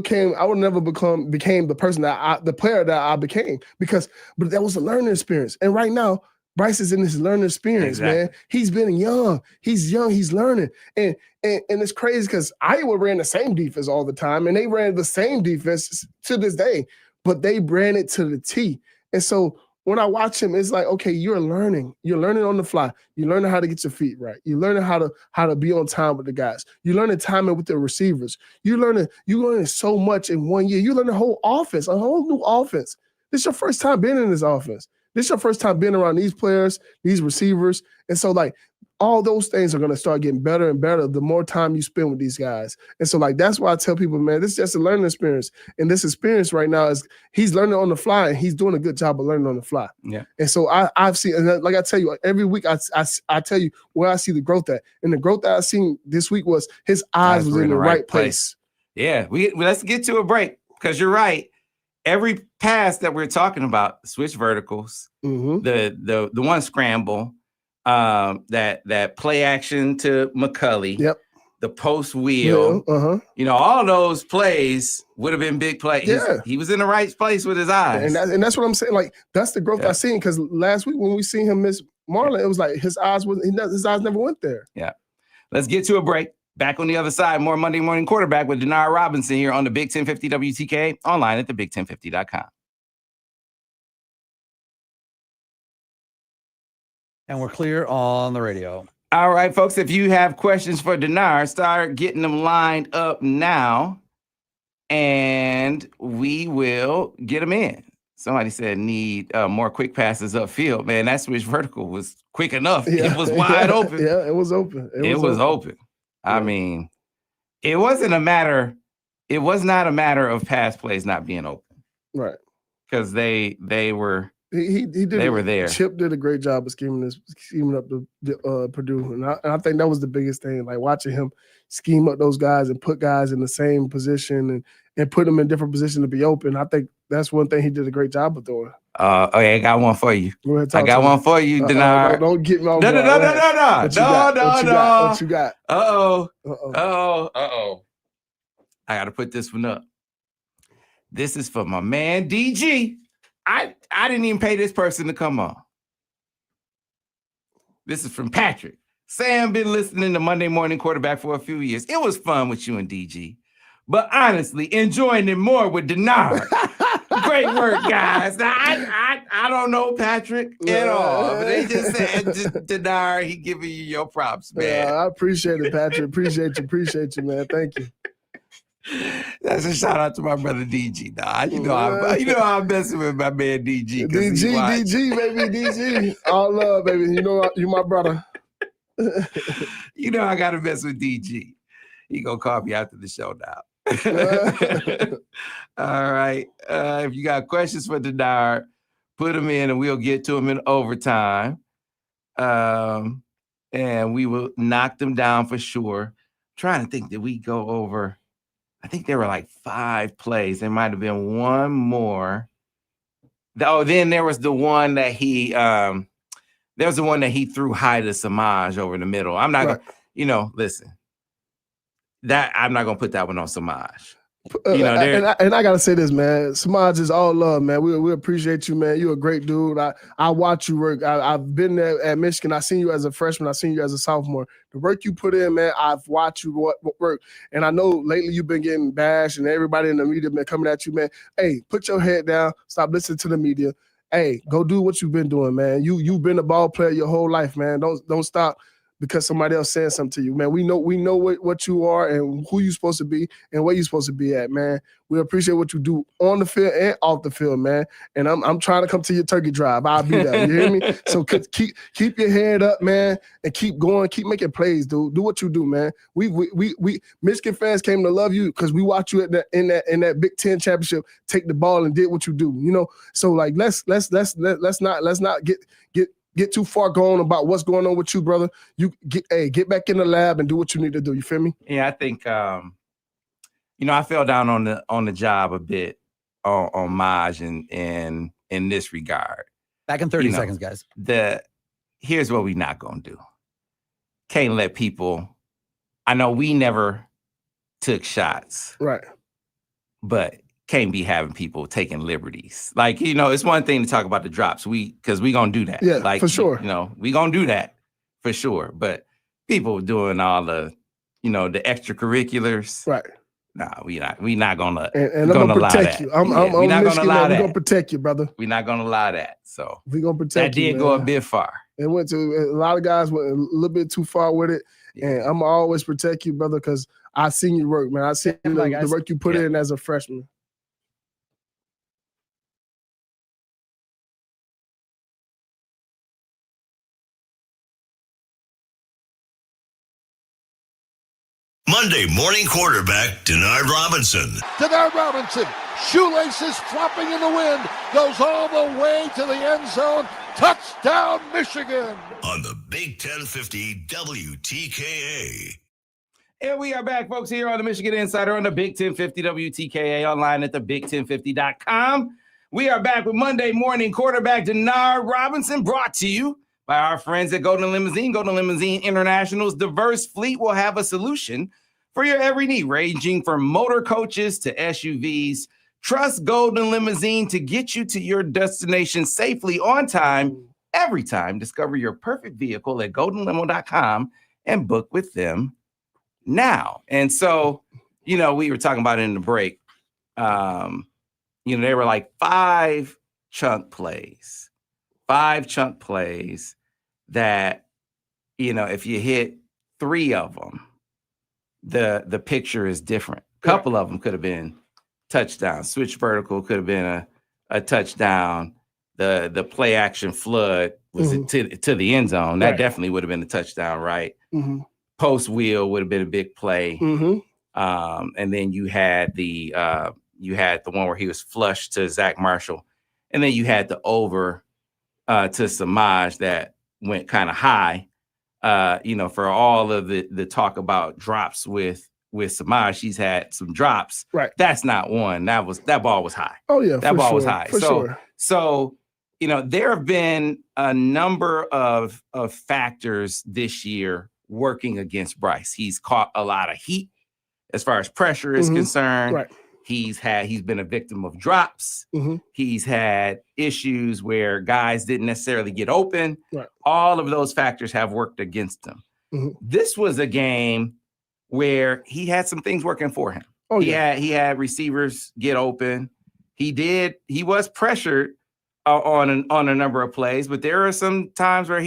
never became the person the player that I became, but that was a learning experience. And right now, Bryce is in this learning experience, man. He's been young. He's learning. And it's crazy because Iowa ran the same defense all the time, and they ran the same defense to this day, but they ran it to the T. And so when I watch him, it's like, okay, you're learning. You're learning on the fly. You're learning how to get your feet right. You're learning how to be on time with the guys. You're learning timing with the receivers. You're learning so much in 1 year. You learn a whole offense, a whole new offense. This is your first time being in this offense. This is your first time being around these players, these receivers. And so, like, all those things are going to start getting better and better the more time you spend with these guys. And so, like, that's why I tell people, man, this is just a learning experience. And this experience right now is he's learning on the fly, and he's doing a good job of learning on the fly. Yeah. And so I've seen, and like I tell you, every week I tell you where I see the growth at. And the growth that I seen this week was his eyes was in the right place. Yeah. Let's get to a break because you're right. Every pass that we're talking about, switch verticals, the one scramble, that play action to McCulley, the post wheel, all those plays would have been big plays. Yeah. He was in the right place with his eyes. And that's what I'm saying. Like, that's the growth I seen, because last week when we seen him miss Marlon, it was like his eyes never went there. Yeah. Let's get to a break. Back on the other side, more Monday Morning Quarterback with Denard Robinson here on the Big 1050 WTKA, online at thebig1050.com. And we're clear on the radio. All right, folks, if you have questions for Denard, start getting them lined up now, and we will get them in. Somebody said need more quick passes upfield. Man, that switch vertical was quick enough. Yeah. It was wide open. Yeah, it was open. It was open. I mean, it was not a matter of pass plays not being open. Right. Because they were they were there. Chip did a great job of scheming up the Purdue. And I think that was the biggest thing, like watching him scheme up those guys and put guys in the same position and put them in different positions to be open. I think that's one thing he did a great job of doing. Okay, I got one for you. I got one for you, Denard. Don't get me on. No. What you got? Uh-oh. I got to put this one up. This is for my man, DG. I didn't even pay this person to come on. This is from Patrick. Sam been listening to Monday Morning Quarterback for a few years. It was fun with you and DG, but honestly, enjoying it more with Denard. Great work, guys. Now, I don't know Patrick at all, but they just said Denard, he giving you your props, man. I appreciate it, Patrick. Appreciate you, man. Thank you. That's a shout out to my brother DG. Nah, you know I'm messing with my man DG. DG, baby, DG. All love, baby. You know you my brother. You know I gotta mess with DG. He gonna call me after the show now. All right. If you got questions for Denard, put them in and we'll get to them in overtime. And we will knock them down for sure. I'm trying to think, did we go over? I think there were like 5 plays. There might have been one more. Oh, then there was the one that he threw high to Semaj over the middle. I'm not gonna, listen. That I'm not gonna put that one on Semaj. And I gotta say this, man. Semaj is all love, man. We appreciate you, man. You're a great dude. I watch you work. I've been there at Michigan. I seen you as a freshman. I seen you as a sophomore. The work you put in, man. I've watched you work, and I know lately you've been getting bashed, and everybody in the media been coming at you, man. Hey, put your head down. Stop listening to the media. Hey, go do what you've been doing, man. You've been a ball player your whole life, man. Don't stop because somebody else saying something to you, man. We know what you are and who you're supposed to be and where you're supposed to be at, man. We appreciate what you do on the field and off the field, man. And I'm trying to come to your turkey drive. I'll be there. You hear me? So keep your head up, man, and keep going. Keep making plays, dude. Do what you do, man. We Michigan fans came to love you because we watched you in that Big Ten championship take the ball and did what you do. So like let's not get too far gone about what's going on with you, brother. You get back in the lab and do what you need to do. You feel me? Yeah, I think I fell down on the job a bit on Maj in this regard. Back in 30 seconds, guys. Here's what we're not gonna do. Can't let people. I know we never took shots, right? But can't be having people taking liberties. Like, it's one thing to talk about the drops. Because we gonna do that. Yeah, like, for sure. We gonna do that for sure. But people doing all the, the extracurriculars. Right. Nah, we not gonna. And I'm gonna protect you. We're not gonna allow that. We're gonna protect you, brother. We're not gonna allow that. So we're gonna protect you. That did go a bit far. It went to a lot of guys went a little bit too far with it. Yeah. And I'm gonna always protect you, brother, because I seen your work, man. I seen the work you put in as a freshman. Monday morning quarterback Denard Robinson. Denard Robinson, shoelaces flopping in the wind, goes all the way to the end zone. Touchdown, Michigan. On the Big 1050 WTKA. And we are back, folks, here on the Michigan Insider on the Big 1050 WTKA, online at thebig1050.com. We are back with Monday morning quarterback Denard Robinson, brought to you by our friends at Golden Limousine. Golden Limousine International's diverse fleet will have a solution for your every need, ranging from motor coaches to SUVs. Trust Golden Limousine to get you to your destination safely, on time, every time. Discover your perfect vehicle at goldenlimo.com and book with them now. And so, we were talking about it in the break. There were like 5 chunk plays that, if you hit 3 of them, the picture is different. A couple of them could have been touchdowns. Switch vertical could have been a touchdown. The play action flood was to the end zone. That definitely would have been a touchdown, right? Mm-hmm. Post wheel would have been a big play. Mm-hmm. And then you had the one where he was flushed to Zach Marshall, and then you had the over to Semaj that went kind of high. For all of the talk about drops with Semaj, she's had some drops. Right. That's not one. That ball was high. Oh yeah, that ball was high. So there have been a number of factors this year working against Bryce. He's caught a lot of heat as far as pressure is concerned. Right. He's been a victim of drops. Mm-hmm. He's had issues where guys didn't necessarily get open. Right. All of those factors have worked against him. Mm-hmm. This was a game where he had some things working for him. Oh, he had receivers get open. He was pressured on a number of plays, but there are some times where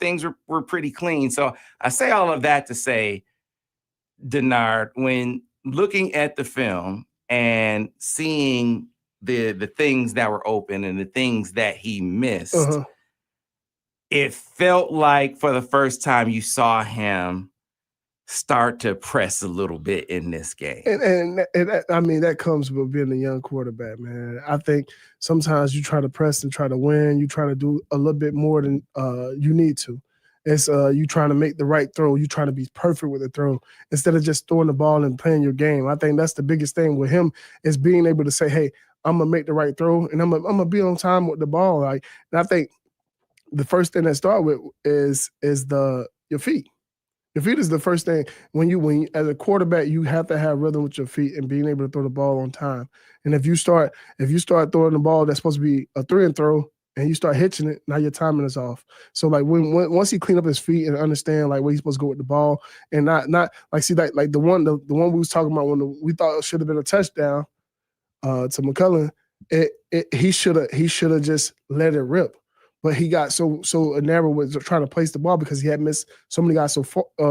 things were pretty clean. So I say all of that to say, Denard, when looking at the film and seeing the things that were open and the things that he missed, it felt like for the first time you saw him start to press a little bit in this game. And I mean, that comes with being a young quarterback, man. I think sometimes you try to press and try to win. You try to do a little bit more than you need to. It's you trying to make the right throw. You trying to be perfect with the throw instead of just throwing the ball and playing your game. I think that's the biggest thing with him is being able to say, hey, I'm going to make the right throw and I'm gonna be on time with the ball. Like, and I think the first thing that start with is your feet. Your feet is the first thing. When you as a quarterback, you have to have rhythm with your feet and being able to throw the ball on time. And if you start throwing the ball that's supposed to be a 3-and-throw and you start hitching it, now your timing is off. So like once he clean up his feet and understand like where he's supposed to go with the ball and not like see like the one we was talking about when we thought it should have been a touchdown to McCullough, he should have just let it rip. But he got so enamored with trying to place the ball because he had missed so many guys so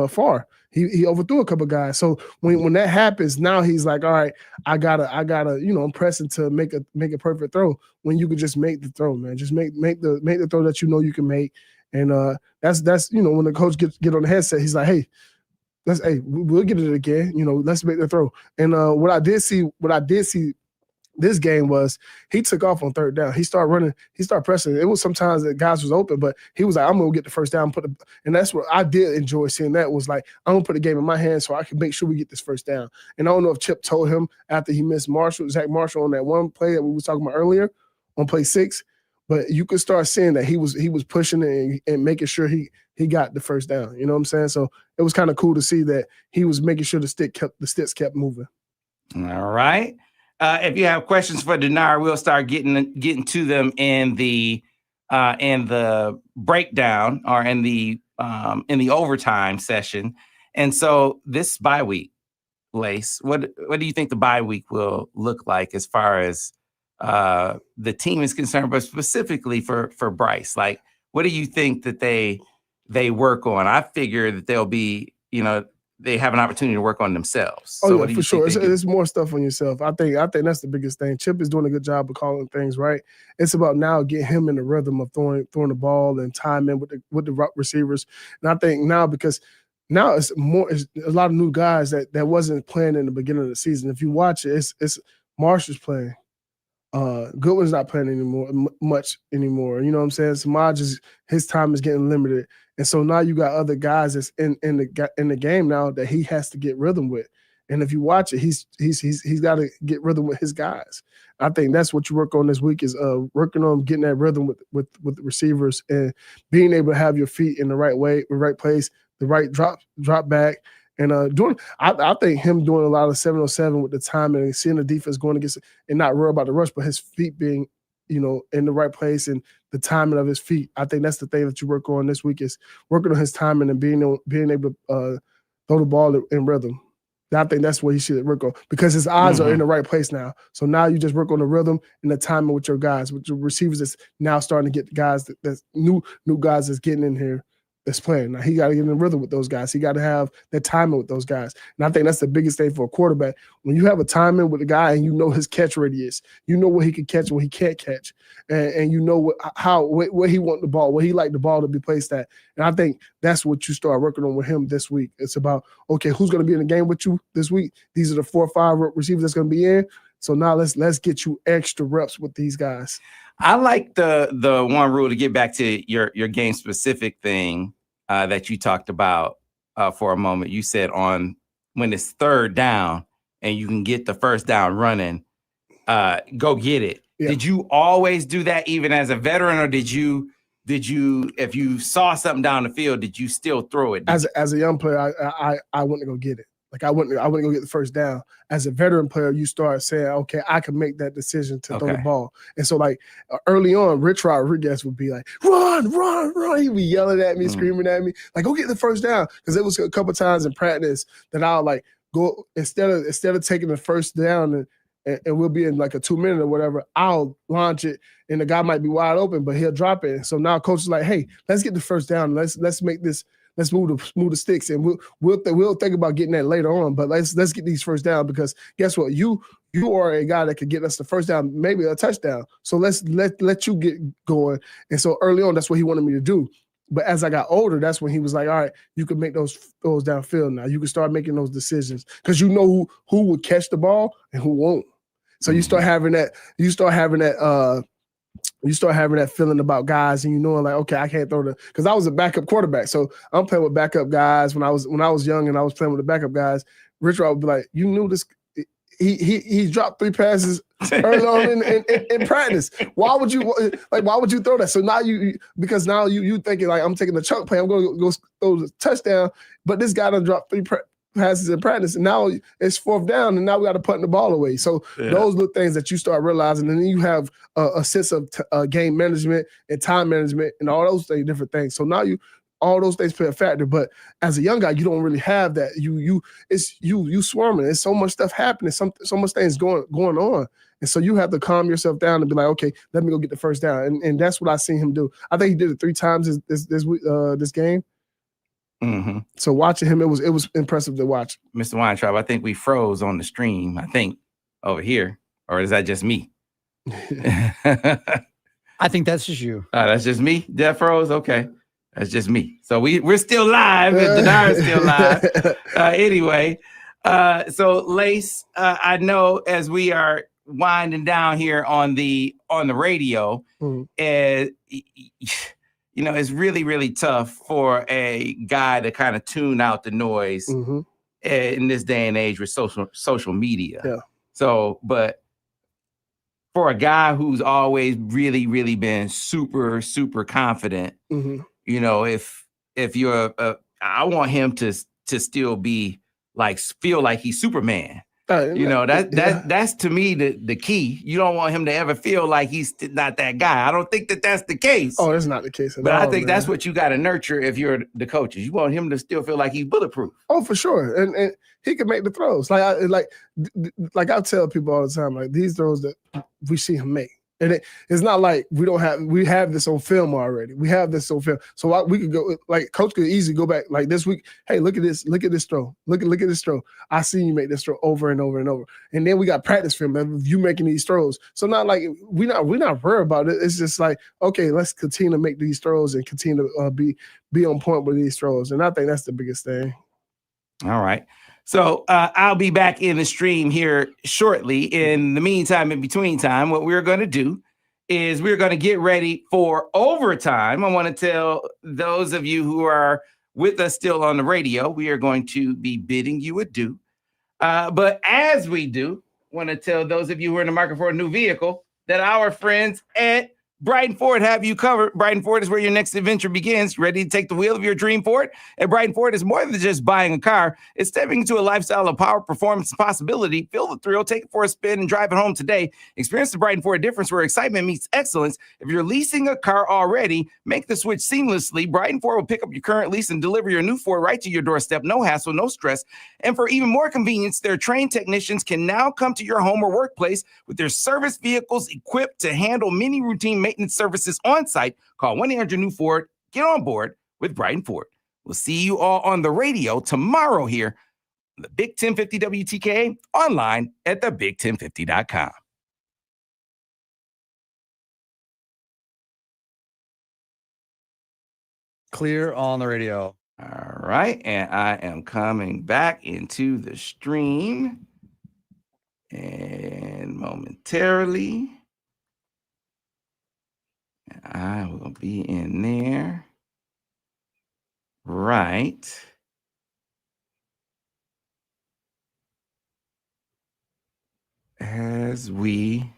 far. He overthrew a couple guys. So when that happens, now he's like, all right, I gotta, I'm pressing to make a perfect throw. When you could just make the throw, man, just make the throw that you can make. And that's when the coach get on the headset, he's like, hey, we'll get it again. Let's make the throw. And what I did see this game was he took off on third down. He started running. He started pressing. It was sometimes that guys was open, but he was like, I'm going to get the first down. And that's what I did enjoy seeing. That was like, I'm going to put the game in my hands so I can make sure we get this first down. And I don't know if Chip told him after he missed Zach Marshall on that one play that we was talking about earlier on play 6, but you could start seeing that he was pushing it and making sure he got the first down. You know what I'm saying? So it was kind of cool to see that he was making sure the sticks kept moving. All right. If you have questions for Denard, we'll start getting to them in the breakdown or in the overtime session. And so this bye week, Lace, what do you think the bye week will look like as far as the team is concerned, but specifically for Bryce? Like, what do you think that they work on? I figure that they'll be, they have an opportunity to work on themselves. Oh, yeah, for sure. It's more stuff on yourself. I think that's the biggest thing. Chip is doing a good job of calling things right. It's about now getting him in the rhythm of throwing the ball and timing with the receivers. And I think now because now it's a lot of new guys that wasn't playing in the beginning of the season. If you watch it, it's Marshall's playing. Goodwin's not playing much anymore. You know what I'm saying? Semaj his time is getting limited. And so now you got other guys that's in the game now that he has to get rhythm with. And if you watch it, he's got to get rhythm with his guys. I think that's what you work on this week is working on getting that rhythm with the receivers and being able to have your feet in the right way, the right place, the right drop back. And I think him doing a lot of 707 with the timing and seeing the defense going against it and not worry about the rush, but his feet being in the right place and the timing of his feet. I think that's the thing that you work on this week is working on his timing and being able to throw the ball in rhythm. I think that's what he should work on because his eyes are in the right place now. So now you just work on the rhythm and the timing with your guys, with your receivers that's now starting to get the guys that's new guys that's getting in here that's playing. Now he got to get in the rhythm with those guys. He got to have that timing with those guys. And I think that's the biggest thing for a quarterback. When you have a timing with a guy and you know his catch radius, you know what he can catch and what he can't catch. And you know where he want the ball, where he like the ball to be placed at. And I think that's what you start working on with him this week. It's about, okay, who's going to be in the game with you this week? These are the 4 or 5 receivers that's going to be in. So now let's get you extra reps with these guys. I like the one rule to get back to your game specific thing that you talked about for a moment. You said on when it's third down and you can get the first down running, go get it. Yeah. Did you always do that even as a veteran, or did you if you saw something down the field, did you still throw it? As a young player, I went to go get it. Like I wouldn't go get the first down. As a veteran player, you start saying, okay, I can make that decision to throw the ball. And so like early on, Rich Rodriguez would be like, run. He'd be yelling at me, screaming at me, like, go get the first down. Because it was a couple times in practice that I'll like go instead of taking the first down and we'll be in like a 2-minute or whatever, I'll launch it and the guy might be wide open, but he'll drop it. So now coach is like, hey, let's get the first down. Let's make this. Let's move the sticks, and we'll think about getting that later on. But let's get these first down, because guess what? You are a guy that could get us the first down, maybe a touchdown. So let's let you get going. And so early on, that's what he wanted me to do. But as I got older, that's when he was like, all right, you can make those downfield now. You can start making those decisions because you know who will catch the ball and who won't. So you start having that. You start having that feeling about guys, and you know, like, okay, I can't throw because I was a backup quarterback. So I'm playing with backup guys when I was young and I was playing with the backup guys. Rich Rod would be like, you knew this. He dropped 3 passes early on in practice. Why would you throw that? So now you thinking like, I'm taking the chunk play, I'm going to go throw the touchdown, but this guy done dropped 3 passes in practice, and now it's 4th down, and now we got to punt the ball away. So those little things that you start realizing, and then you have a sense of game management and time management and all those things, different things. So now all those things play a factor. But as a young guy, you don't really have that. You swarming. There's so much stuff happening, so much things going on. And so you have to calm yourself down and be like, okay, let me go get the first down. And that's what I seen him do. I think he did it 3 times this game. Mm-hmm. So watching him, it was impressive to watch. Mr. Weintraub, I think we froze on the stream. I think over here, or is that just me? I think that's just you. That's just me. That froze. Okay, that's just me. So we're still live. Denard's still live. Anyway, so Lace, I know as we are winding down here on the radio, you know, it's really, really tough for a guy to kind of tune out the noise in this day and age with social media. Yeah. So, but for a guy who's always really, really been super, super confident, you know, if you're, I want him to still be like, feel like he's Superman. You know, that's to me the key. You don't want him to ever feel like he's not that guy. I don't think that's the case. Oh, that's not the case at all. But I think that's what you got to nurture if you're the coaches. You want him to still feel like he's bulletproof. Oh, for sure. And he can make the throws. Like I tell people all the time, like these throws that we see him make. And it's not like we have this on film already. We have this on film. So we could go, like coach could easily go back like this week. Hey, look at this throw. Look at this throw. I seen you make this throw over and over and over. And then we got practice film of you making these throws. So not like we're not worried about it. It's just like, okay, let's continue to make these throws and continue to be on point with these throws. And I think that's the biggest thing. All right. So I'll be back in the stream here shortly. In the meantime, in between time, what we're going to do is we're going to get ready for overtime. I want to tell those of you who are with us still on the radio, we are going to be bidding you adieu. But as we do, I want to tell those of you who are in the market for a new vehicle that our friends at Brighton Ford have you covered. Brighton Ford is where your next adventure begins. Ready to take the wheel of your dream Ford? At Brighton Ford is more than just buying a car. It's stepping into a lifestyle of power, performance, and possibility. Feel the thrill, take it for a spin, and drive it home today. Experience the Brighton Ford difference where excitement meets excellence. If you're leasing a car already, make the switch seamlessly. Brighton Ford will pick up your current lease and deliver your new Ford right to your doorstep. No hassle, no stress. And for even more convenience, their trained technicians can now come to your home or workplace with their service vehicles equipped to handle many routine maintenance services on site. Call 1-800-NEW-FORD. Get on board with Brighton Ford. We'll see you all on the radio tomorrow here on the Big 1050 WTKA, online at thebig1050.com. Clear on the radio. All right, and I am coming back into the stream and momentarily. I will be in there right as we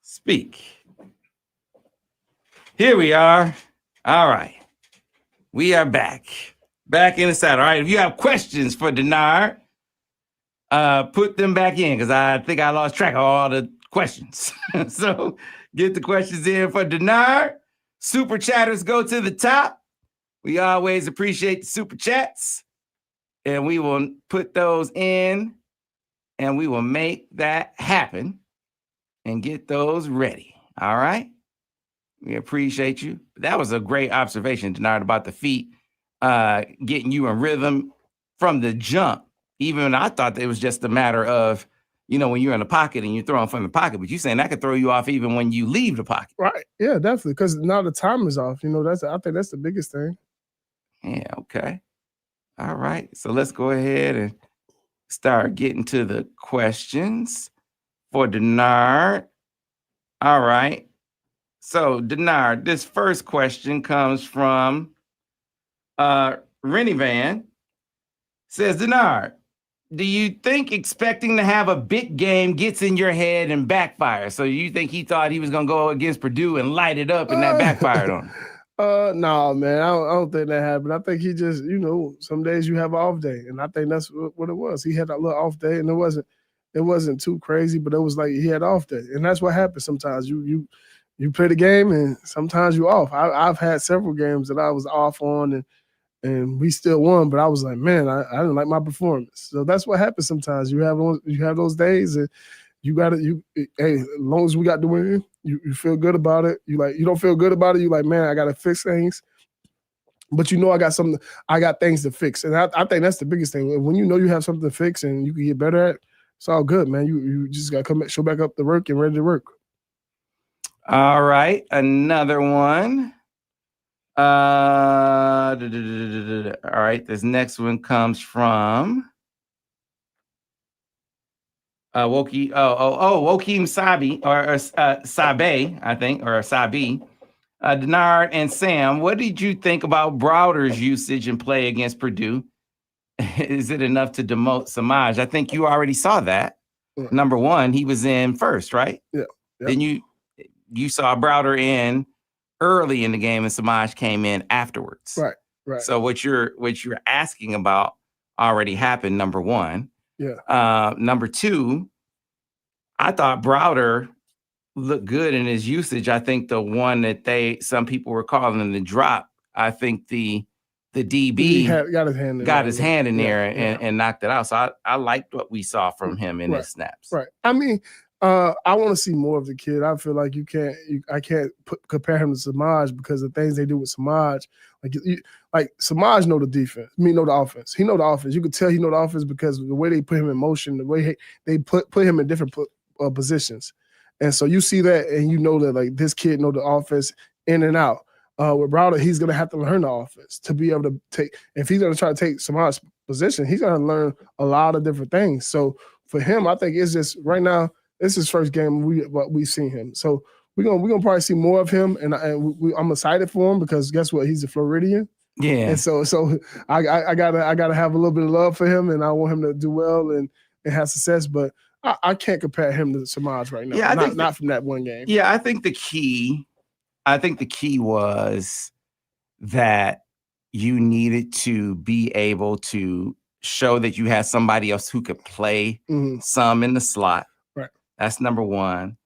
speak. Here we are. All right. We are back. Back in the saddle. All right. If you have questions for Denard, put them back in because I think I lost track of all the questions. So get the questions in for Denard. Super chatters go to the top. We always appreciate the super chats. And we will put those in and we will make that happen and get those ready. All right. We appreciate you. That was a great observation, Denard, about the feet getting you in rhythm from the jump. Even I thought it was just a matter of, when you're in the pocket and you're throwing from the pocket, but you're saying that could throw you off even when you leave the pocket. Right. Yeah, definitely. Because now the time is off. I think that's the biggest thing. Yeah. Okay. All right. So let's go ahead and start getting to the questions for Denard. All right. So Denard, this first question comes from Rennie Van. Says, Denard, do you think expecting to have a big game gets in your head and backfires? So you think he thought he was going to go against Purdue and light it up and that backfired on him? No, man, I don't think that happened. I think he just, some days you have an off day, and I think that's what it was. He had a little off day, and it wasn't too crazy, but it was like he had an off day, and that's what happens sometimes. You play the game, and sometimes you off. I've had several games that I was off on, and we still won, but I was like, man, I didn't like my performance. So that's what happens sometimes. You have those days, and hey, as long as we got the win, you feel good about it. You don't feel good about it. You like, man, I got to fix things. But I got things to fix. And I think that's the biggest thing. When you have something to fix and you can get better at it, it's all good, man. You just got to come back, show back up the work and ready to work. All right. Another one. All right. This next one comes from Wokeem Sabi or Sabe, I think, or Sabi. Denard and Sam, what did you think about Browder's usage and play against Purdue? Is it enough to demote Semaj? I think you already saw that. Yeah. Number one, he was in first, right? Yeah. Then you saw Browder in early in the game and Semaj came in afterwards. Right. So what you're asking about already happened, number one. Yeah. Number two, I thought Browder looked good in his usage. I think the one that some people were calling the drop, I think the DB got his hand in there and knocked it out. So I liked what we saw from him in his snaps. Right. I mean, I want to see more of the kid. I feel like I can't compare him to Semaj because the things they do with Semaj, like Semaj know the defense. Know the offense. He know the offense. You could tell he know the offense because the way they put him in motion, the way they put him in different positions. And so you see that and you know that like this kid know the offense in and out. With Browder, he's going to have to learn the offense to be able to take – if he's going to try to take Semaj's position, he's going to learn a lot of different things. So for him, I think it's just right now – this is his first game we've seen him. So we're gonna probably see more of him, and I'm excited for him because guess what? He's a Floridian. Yeah. And so I gotta have a little bit of love for him, and I want him to do well and have success. But I can't compare him to Semaj right now. Yeah, not from that one game. Yeah, I think the key was that you needed to be able to show that you had somebody else who could play some in the slot. That's number one.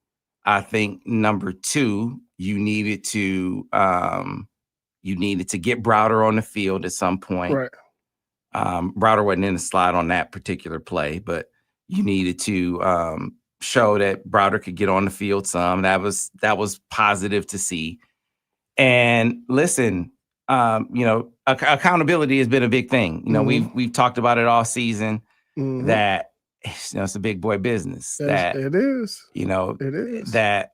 I think number two, you needed to get Browder on the field at some point. Right. Browder wasn't in the slot on that particular play, but you needed to show that Browder could get on the field some. That was positive to see. And listen, accountability has been a big thing. We've talked about it all season that. It's a big boy business. It is. It is. That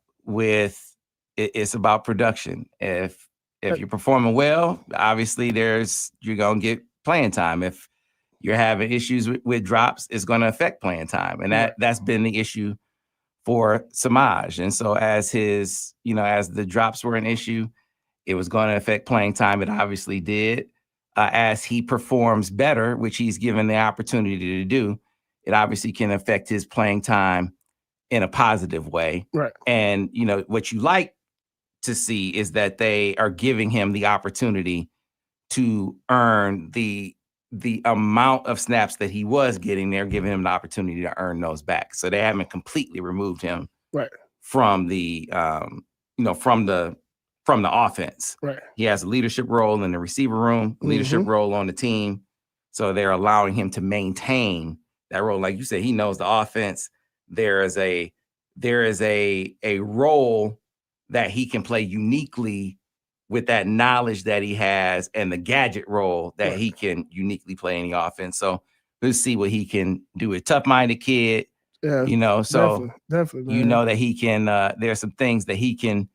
it's about production. If you're performing well, obviously you're gonna get playing time. If you're having issues with drops, it's gonna affect playing time, and that's been the issue for Semaj. And so as the drops were an issue, it was going to affect playing time. It obviously did. As he performs better, which he's given the opportunity to do, it obviously can affect his playing time in a positive way. Right. And, what you like to see is that they are giving him the opportunity to earn the amount of snaps that he was getting. They're giving him the opportunity to earn those back. So they haven't completely removed him from the from the offense. Right. He has a leadership role in the receiver room, leadership role on the team. So they're allowing him to maintain that role. Like you said, he knows the offense. There is a role that he can play uniquely with that knowledge that he has, and the gadget role that he can uniquely play in the offense. So we'll see what he can do. A tough-minded kid, so definitely, you know that he can. There's some things that he can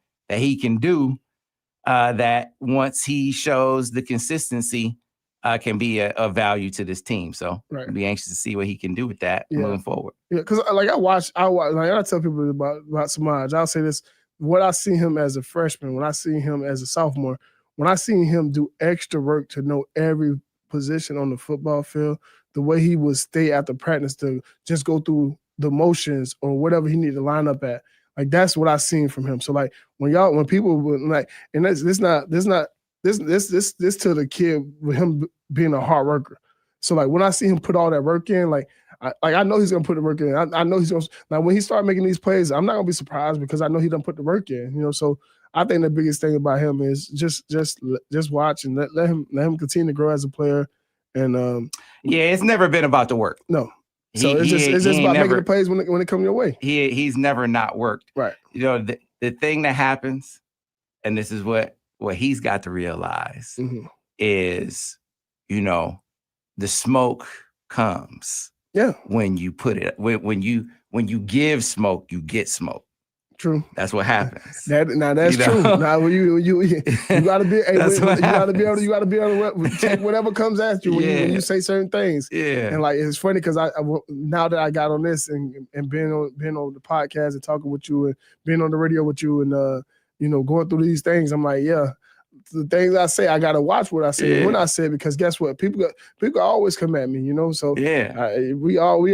do that once he shows the consistency, can be a value to this team. So I'll be anxious to see what he can do with that moving forward. Yeah, because like I watch, like I tell people about Semaj. I'll say this: what I see him as a freshman, when I see him as a sophomore, when I see him do extra work to know every position on the football field, the way he would stay after practice to just go through the motions or whatever he needed to line up at, like that's what I seen from him. So like when people would like, and this to the kid with him being a hard worker. So like when I see him put all that work in, I know he's gonna put the work in. I know he's gonna, like when he started making these plays, I'm not gonna be surprised because I know he done put the work in. So I think the biggest thing about him is just watch and let him continue to grow as a player. And it's never been about the work. No. So it's just about making the plays when it comes your way. He's never not worked. Right. The thing that happens, and this is what he's got to realize is, the smoke comes. Yeah. When you put it, when you give smoke, you get smoke. True. That's what happens. That's true. Now when you gotta be you gotta be able to take whatever comes at you when you say certain things. Yeah. And like it's funny because I now that I got on this and being on the podcast and talking with you and being on the radio with you and going through these things, I'm like, the things I say, I gotta watch what I say when I say, because guess what? People always come at me, So we all. If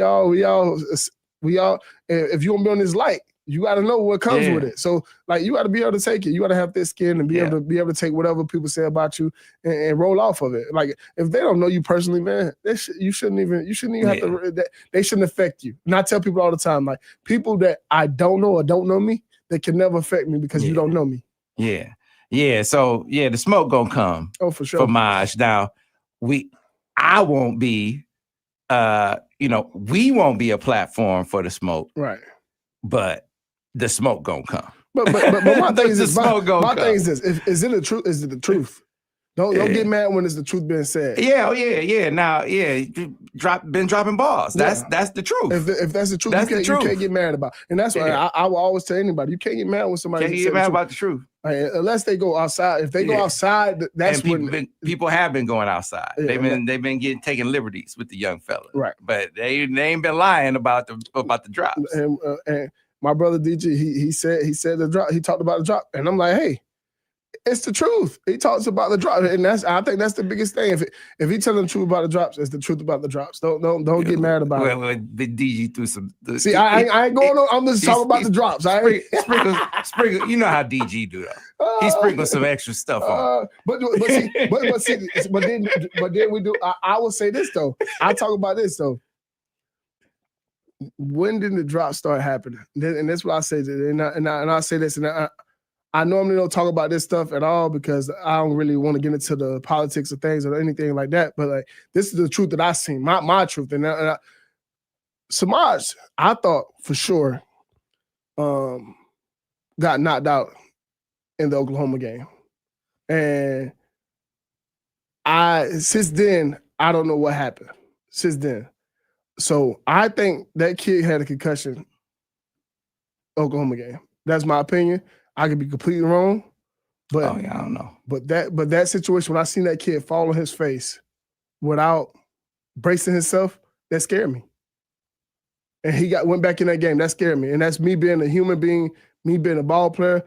you want to be on this light, you got to know what comes with it. So like you got to be able to take it. You got to have thick skin and be able to take whatever people say about you and roll off of it. Like if they don't know you personally, man, you shouldn't even have to. They shouldn't affect you. And I tell people all the time, like people that I don't know or don't know me, they can never affect me because you don't know me. Yeah. Yeah. So the smoke gonna come. Oh, for sure. For Maj. Now I won't be. We won't be a platform for the smoke. Right. But the smoke gonna come. But my thing is this. My thing is this. Is it the truth? Is it the truth? Don't get mad when it's the truth being said. Yeah. Now, been dropping balls. That's the truth. If that's the truth, you can't get mad about. And that's why I will always tell anybody, you can't get mad when somebody can't get mad about the truth. Unless they go outside. If they go outside, that's when people have been going outside. They've been taking liberties with the young fella. Right. But they ain't been lying about the drops. And my brother DG, he said the drop. He talked about the drop, and I'm like, hey, it's the truth. He talks about the drop, and I think that's the biggest thing. If he telling the truth about the drops, it's the truth about the drops. Don't get mad about it. Well, the DG threw some. See, I ain't going on. I'm just talking about the drops. Sprinkle. You know how DG do that. He sprinkled some extra stuff on. But then we do. I will say this though. I talk about this though. When did the drop start happening? And that's what I say. And I say this, and I normally don't talk about this stuff at all because I don't really want to get into the politics of things or anything like that. But like, this is the truth that I seen, my truth. And Semaj, I thought for sure, got knocked out in the Oklahoma game, and since then I don't know what happened since then. So I think that kid had a concussion Oklahoma game. That's my opinion. I could be completely wrong, but I don't know. But that situation, when I seen that kid fall on his face without bracing himself, that scared me. And he went back in that game. That scared me. And that's me being a human being, me being a ball player.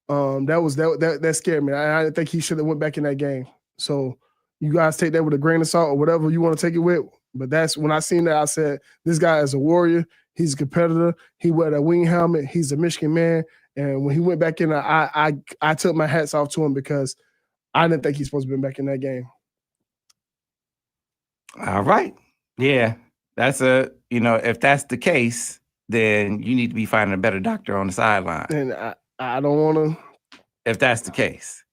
That scared me. I didn't think he should have went back in that game. So you guys take that with a grain of salt or whatever you want to take it with. But that's when I seen that, I said, this guy is a warrior. He's a competitor. He wear that wing helmet. He's a Michigan man. And when he went back in, I took my hats off to him because I didn't think he's supposed to be back in that game. All right. Yeah. That's if that's the case, then you need to be finding a better doctor on the sideline. And I don't want to. If that's the case.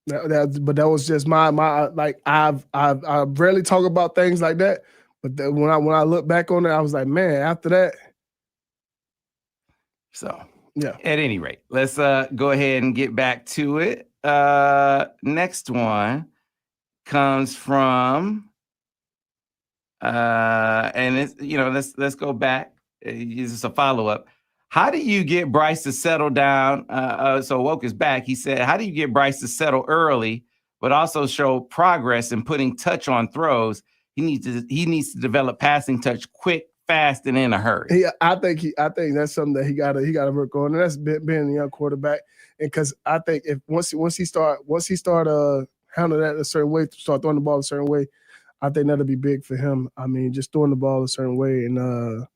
But that was just my like I rarely talk about things like that. But when I look back on it, I was like, man, after that. So yeah. At any rate, let's go ahead and get back to it. Next one comes from and it's let's go back. This is a follow-up. How do you get Bryce to settle down? So Woke is back. He said, how do you get Bryce to settle early, but also show progress in putting touch on throws? He needs to develop passing touch quick, fast, and in a hurry. I think that's something that he gotta work on, and that's being a young quarterback. And because I think if once he start handling that a certain way, start throwing the ball a certain way, I think that'll be big for him. I mean, just throwing the ball a certain way, and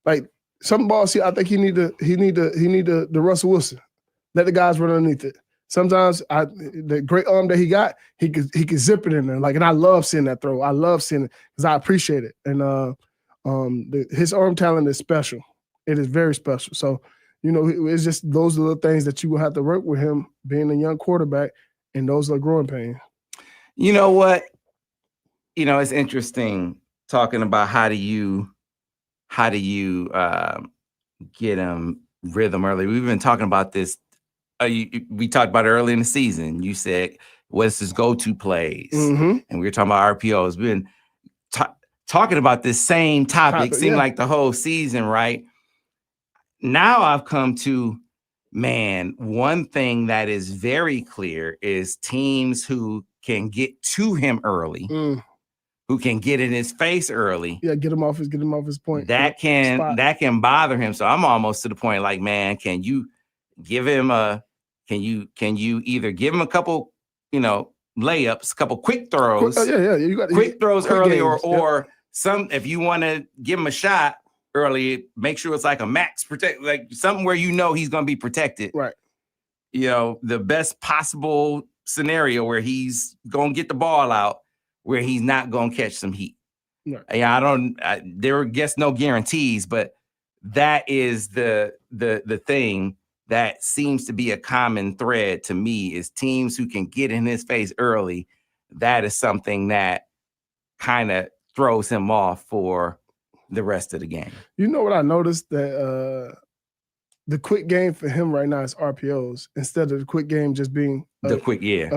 like some balls, I think he need the Russell Wilson. Let the guys run underneath it. Sometimes the great arm that he got, he could zip it in there. Like, and I love seeing that throw. I love seeing it because I appreciate it. And his arm talent is special. It is very special. So, it's just those are the things that you will have to work with him being a young quarterback, and those are growing pains. You know what? It's interesting talking about how do you get him rhythm early. We've been talking about this. We talked about it early in the season. You said, what's his go-to plays? Mm-hmm. And we were talking about RPOs. We've been talking about this same topic, seemed like the whole season, right? Now I've come to, man, one thing that is very clear is teams who can get to him early, who can get in his face early. Yeah, get him off his point. That can bother him. So I'm almost to the point like, man, can you give him can you either give him a couple, layups, a couple quick throws? You got quick throws quick early, games, or some, if you want to give him a shot early, make sure it's like a max protect, like something where he's going to be protected. Right. The best possible scenario where he's going to get the ball out, where he's not going to catch some heat. Right. Yeah, there are no guarantees, but that is the thing that seems to be a common thread to me is teams who can get in his face early. That is something that kind of throws him off for the rest of the game. You know what I noticed? That the quick game for him right now is RPOs instead of the quick game just being a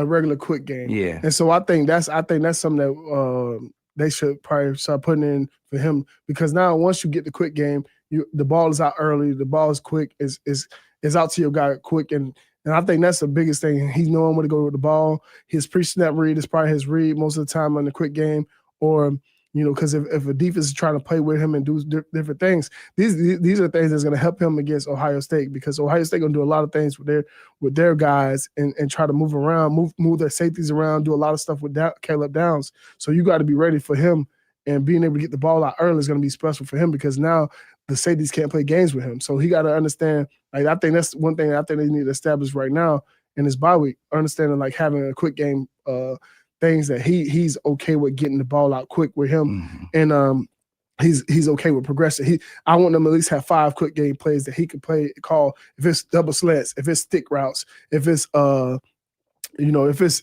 regular quick game. Yeah. And so I think that's something that they should probably start putting in for him, because now once you get the quick game, the ball is out early, the ball is quick, is out to your guy quick, and I think that's the biggest thing. He's knowing where to go with the ball. His pre-snap read is probably his read most of the time on the quick game, or because if a defense is trying to play with him and do different things, these are things that's going to help him against Ohio State, because Ohio State going to do a lot of things with their guys and try to move around, move their safeties around, do a lot of stuff with Caleb Downs. So you got to be ready for him, and being able to get the ball out early is going to be special for him, because now the safeties can't play games with him. So he got to understand. Like, I think that's one thing I think they need to establish right now in his bye week, understanding like having a quick game. Things that he's okay with getting the ball out quick with him, and he's okay with progressing. I want them to at least have 5 quick game plays that he can call. If it's double slants, if it's stick routes, if it's arrow, if it's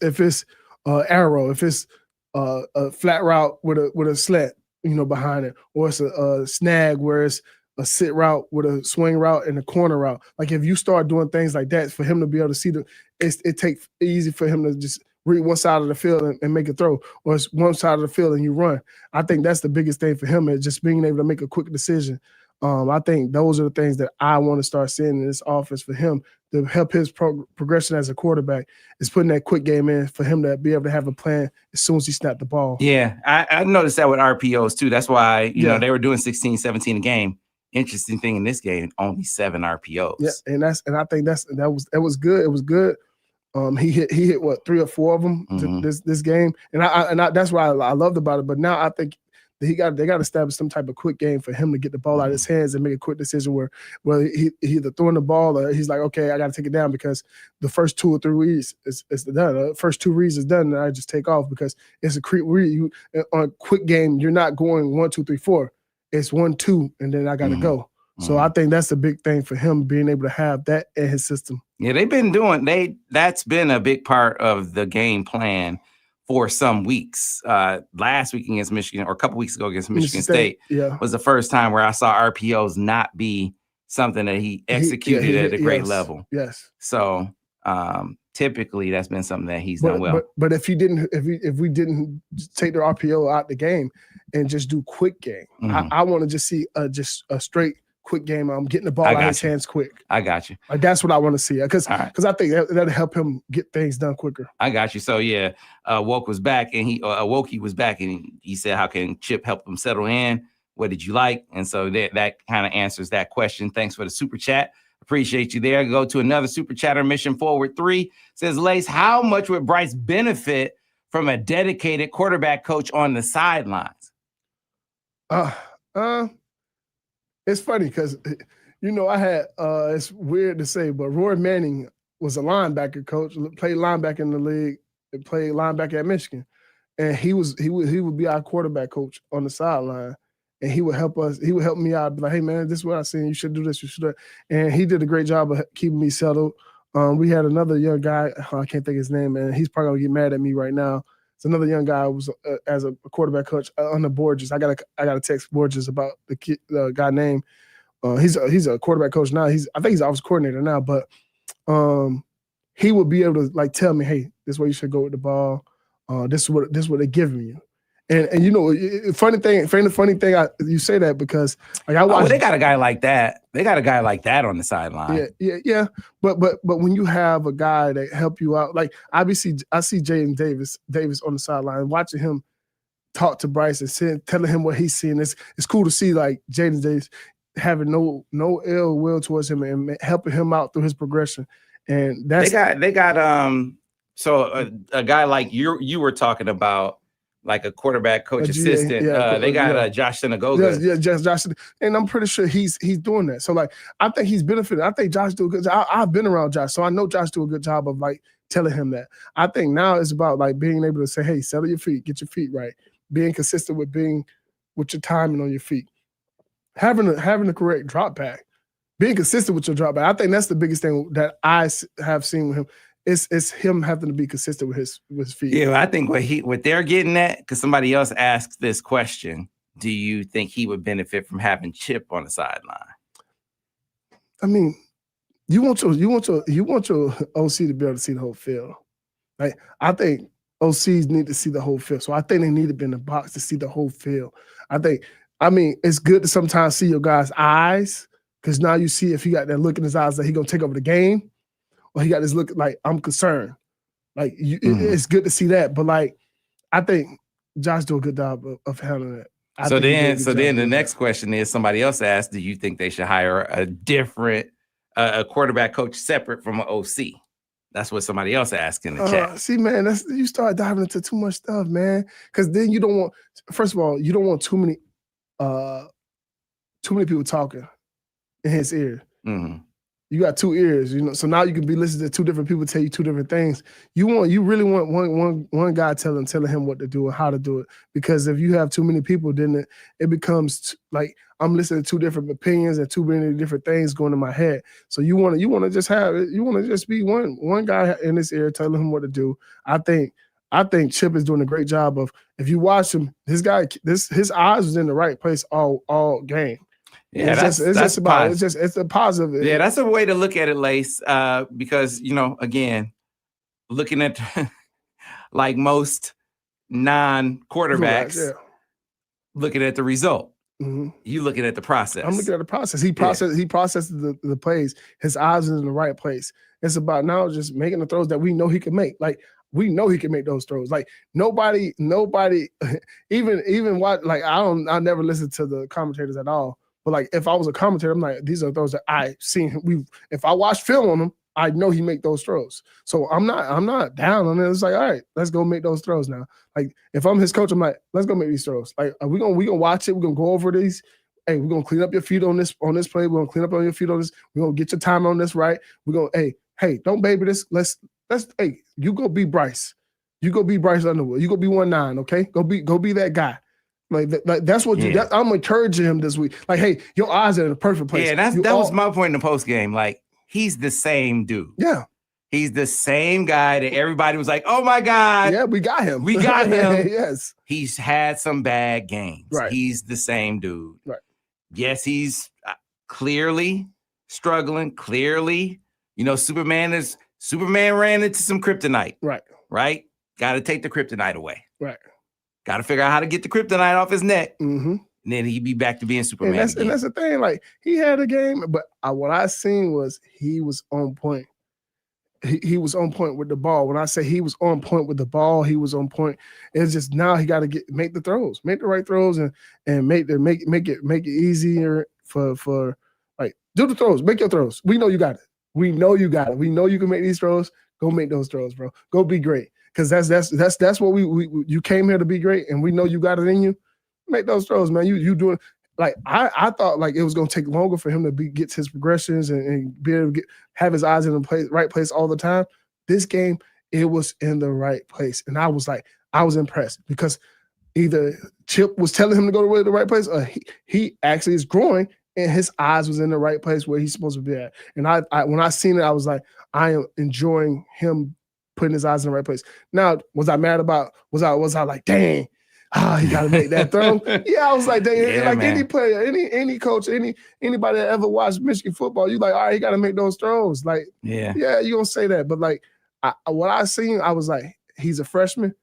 a flat route with a slant, behind it, or it's a snag where it's a sit route with a swing route and a corner route. Like, if you start doing things like that, for him to be able to see it takes easy for him to just read one side of the field and make a throw, or it's one side of the field and you run. I think that's the biggest thing for him, is just being able to make a quick decision. I think those are the things that I want to start seeing in this offense for him to help his progression as a quarterback, is putting that quick game in for him to be able to have a plan as soon as he snapped the ball. Yeah, I noticed that with RPOs too. That's why, they were doing 16, 17 a game. Interesting thing in this game, only 7 RPOs. Yeah, and I think that was good. It was good. He hit what, 3 or 4 of them this game, and I that's what I loved about it. But now I think they got to establish some type of quick game for him to get the ball out of his hands and make a quick decision where he either throwing the ball or he's like, okay, I got to take it down because the first 2 or 3 reads is done. The first 2 reads is done, and I just take off because it's a quick read. On a quick game, you're not going 1, 2, 3, 4. It's 1, 2, and then I got to go. So I think that's the big thing for him, being able to have that in his system. Yeah, they've been doing that's been a big part of the game plan for some weeks. Last week against Michigan, or a couple weeks ago against Michigan State, was the first time where I saw RPOs not be something that he executed at a great level. Yes. So typically that's been something that he's done well. But if we didn't take the RPO out the game and just do quick game, I want to just see just a straight quick game. I'm getting the ball out of his hands quick. I got you. Like, that's what I want to see because I think that'll help him get things done quicker. I got you. So yeah, Woke was back and Wokey was back and he said, "How can Chip help him settle in? What did you like?" And so that kind of answers that question. Thanks for the super chat. Appreciate you there. Go to another super chatter. Mission Forward 3 says, Lace, how much would Bryce benefit from a dedicated quarterback coach on the sidelines? It's funny because, I had, it's weird to say, but Roy Manning was a linebacker coach, played linebacker in the league, and played linebacker at Michigan. And he would be our quarterback coach on the sideline. And he would help us. He would help me out. Be like, hey, man, this is what I seen. You should do this. You should do that. And he did a great job of keeping me settled. We had another young guy. I can't think his name, and he's probably going to get mad at me right now. It's another young guy who was as a quarterback coach under Borges. I got to text Borges about the guy name. He's a quarterback coach now. I think he's offensive coordinator now. But he would be able to tell me, hey, this is where you should go with the ball. This is what they're giving you. And funny thing, you say that because I watched. They got a guy like that. They got a guy like that on the sideline. Yeah. But when you have a guy that help you out, like obviously I see Jaden Davis on the sideline, watching him talk to Bryce and telling him what he's seeing. It's cool to see like Jaden Davis having no ill will towards him and helping him out through his progression. And that's they got so a guy like you were talking about. Like a quarterback coach assistant. They got Josh Synagoga. Josh. And I'm pretty sure he's doing that. So I think he's benefited. I think Josh do a good job. I've been around Josh, so I know Josh do a good job of telling him that. I think now it's about being able to say, hey, settle your feet, get your feet right, being consistent with your timing on your feet, having the correct drop back, being consistent with your drop back. I think that's the biggest thing that I have seen with him. It's him having to be consistent with his feet. Yeah, I think what they're getting at, because somebody else asked this question, do you think he would benefit from having Chip on the sideline? I mean, you want your OC to be able to see the whole field. I think OCs need to see the whole field. So I think they need to be in the box to see the whole field. It's good to sometimes see your guy's eyes, because now you see if he got that look in his eyes that he gonna take over the game. Or he got this look like I'm concerned. It's good to see that, but I think Josh do a good job of handling it. So then the next question is, somebody else asked, do you think they should hire a different a quarterback coach separate from an OC? That's what somebody else asked in the chat. See, man, you start diving into too much stuff, man. Because then you don't want. First of all, you don't want too many people talking in his ear. Mm-hmm. You got 2 ears, so now you can be listening to 2 different people tell you 2 different things. You really want one guy telling him what to do and how to do it. Because if you have too many people, then it becomes like I'm listening to 2 different opinions and 2 many different things going in my head. So you want to just be one guy in his ear telling him what to do. I think Chip is doing a great job of, if you watch him, his eyes was in the right place all game. Yeah, it's a positive. Yeah, that's a way to look at it, Lace. Because again, looking at like most non-quarterbacks, looking at the result. Mm-hmm. You looking at the process. I'm looking at the process. He processes the plays. His eyes are in the right place. It's about now just making the throws that we know he can make. We know he can make those throws. Nobody, even watch. I never listen to the commentators at all. But if I was a commentator, I'm like, these are those that I seen. If I watch film on them, I know he make those throws. So I'm not down on it. It's like, all right, let's go make those throws now. Like if I'm his coach, I'm like, let's go make these throws. Like we gonna watch it. We're gonna go over these. Hey, we're gonna clean up your feet on this play. We're gonna clean up on your feet on this. We're gonna get your time on this right. We're gonna, hey, don't baby this. Let's hey, you go be Bryce. You go be Bryce Underwood. You go be 1-9, okay? Go be that guy. Like that's what you. I'm encouraging him this week. Like, hey, your eyes are in the perfect place. Yeah, that was my point in the post game. Like, he's the same dude. Yeah, he's the same guy that everybody was like, "Oh my God, yeah, we got him. We got him." Yes, he's had some bad games. Right, he's the same dude. Right. Yes, he's clearly struggling. Clearly, Superman ran into some kryptonite. Right. Got to take the kryptonite away. Right. Got to figure out how to get the kryptonite off his neck. Mm-hmm. And then he'd be back to being Superman. And that's the thing. Like, he had a game, but what I seen was he was on point. He was on point with the ball. When I say he was on point with the ball, he was on point. It's just now he got to make the throws, make the right throws, and make it easier for like, do the throws, make your throws. We know you got it. We know you got it. We know you can make these throws. Go make those throws, bro. Go be great. Because that's what you came here to be great, and we know you got it in you. Make those throws, man. You doing, like, I thought like it was gonna take longer for him to get his progressions and be able to have his eyes in the right place all the time. This game, it was in the right place, and I was impressed because either Chip was telling him to go to the right place, or he actually is growing and his eyes was in the right place where he's supposed to be at. And I when I seen it, I was like, I am enjoying him putting his eyes in the right place. Now, was I mad about? Was I like, dang? He got to make that throw. Yeah, I was like, dang. Yeah, like man. any player, any coach, anybody that ever watched Michigan football, you like, all right, he got to make those throws. Like, yeah, you gonna say that, but like, what I seen, I was like, he's a freshman.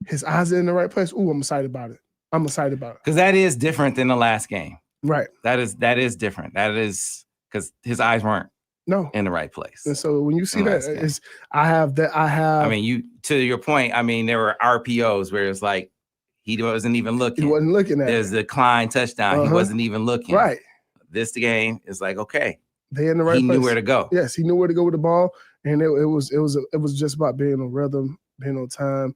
His eyes are in the right place. Ooh, I'm excited about it. Because that is different than the last game. Right. That is different. That is because his eyes weren't in the right place. And so when you see that, I mean, to your point, I mean, there were RPOs where it's like he wasn't even looking. He wasn't looking at There's the Klein touchdown. He wasn't even looking. Right. This game is like, okay. They in the right place. He knew where to go. Yes, he knew where to go with the ball. And it was just about being on rhythm, being on time,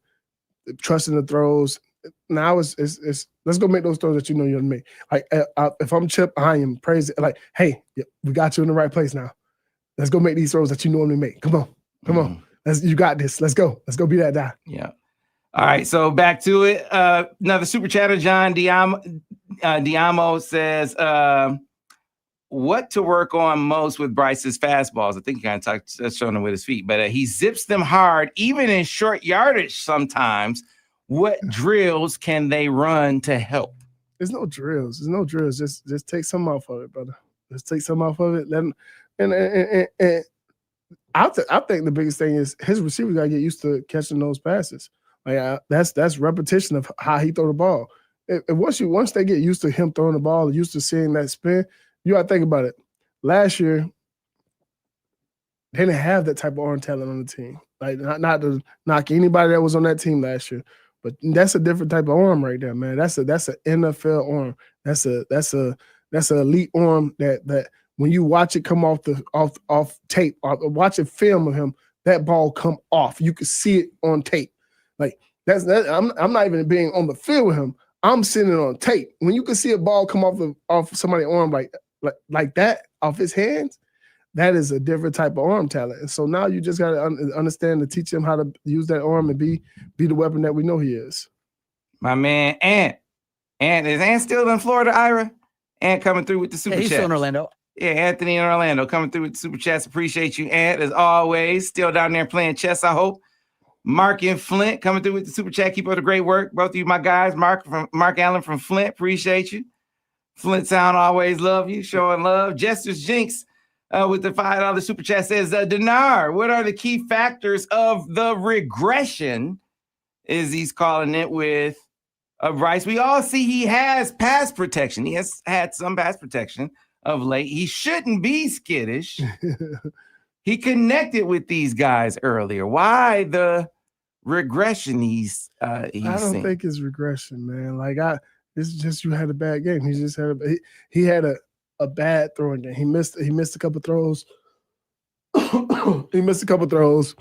trusting the throws. Now it's let's go make those throws that you know you're gonna make. Like if I'm Chip, I am praising. Like, hey, we got you in the right place now. Let's go make these throws that you normally make. Come on. You got this. Let's go be that guy. Yeah. All right. So back to it. Another super chatter. John Diamo says, what to work on most with Bryce's fastballs? I think he kind of touched on it with his feet, but he zips them hard, even in short yardage sometimes. What drills can they run to help? There's no drills. Just take some off of it, brother. Just take some off of it. And I think the biggest thing is his receivers got to get used to catching those passes. Like that's repetition of how he throw the ball. Once they get used to him throwing the ball, used to seeing that spin, you got to think about it. Last year, they didn't have that type of arm talent on the team. Like not to knock anybody that was on that team last year, but that's a different type of arm right there, man. That's an NFL arm. That's an elite arm that when you watch it come off tape, or watch a film of him, that ball come off. You can see it on tape. Like I'm not even being on the field with him. I'm sitting on tape. When you can see a ball come off somebody's arm like that off his hands, that is a different type of arm talent. And so now you just got to understand to teach him how to use that arm and be the weapon that we know he is. My man, Ant. Is Ant still in Florida, Ira? Ant coming through with the super chat. He's still in Orlando. Yeah, Anthony in Orlando coming through with the super chats. Appreciate you, Ant, as always. Still down there playing chess, I hope. Mark and Flint coming through with the super chat. Keep up the great work. Both of you, my guys. Mark Allen from Flint. Appreciate you. Flint Sound, always love you. Showing love. Jester's Jinx with the $5 super chat says, Denard, what are the key factors of the regression? Is he's calling it with Bryce. We all see he has pass protection. He has had some pass protection of late. He shouldn't be skittish. He connected with these guys earlier. Why the regression he's I don't seen? think it's regression, man. Like it's just you had a bad game. He just had he had a bad throwing game. He missed a couple throws. He missed a couple throws.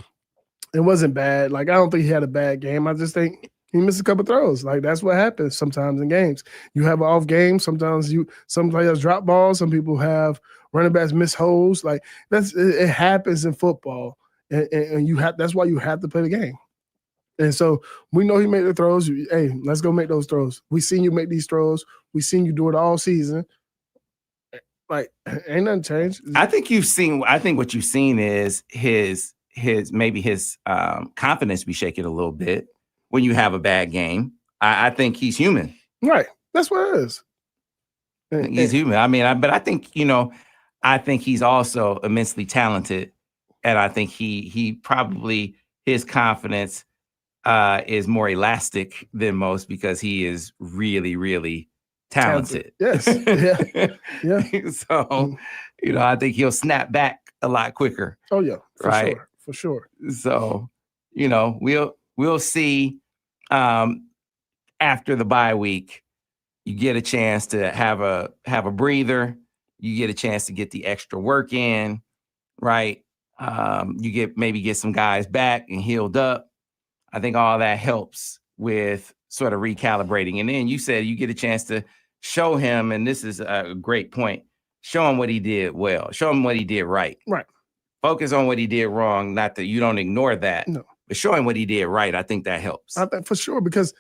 It wasn't bad. Like, I don't think he had a bad game. I just think he missed a couple throws. Like, that's what happens sometimes in games. You have an off game. Sometimes some players drop balls. Some people have running backs miss holes. Like, it happens in football. And that's why you have to play the game. And so we know he made the throws. Hey, let's go make those throws. We seen you make these throws. We seen you do it all season. Like, ain't nothing changed. I think what you've seen is his confidence be shaken a little bit when you have a bad game. I think he's human. Right. That's what it is. He's human. I mean, but I think, I think he's also immensely talented. And I think he probably, his confidence is more elastic than most because he is really, really talented. Yes. Yeah. So, I think he'll snap back a lot quicker. Oh yeah, for sure. So, we'll see. After the bye week, you get a chance to have a breather. You get a chance to get the extra work in, right? You maybe get some guys back and healed up. I think all that helps with sort of recalibrating. And then you said you get a chance to show him, and this is a great point, show him what he did well, show him what he did right. Right. Focus on what he did wrong, not that you don't ignore that, no. But show him what he did right. I think that helps. I think for sure, because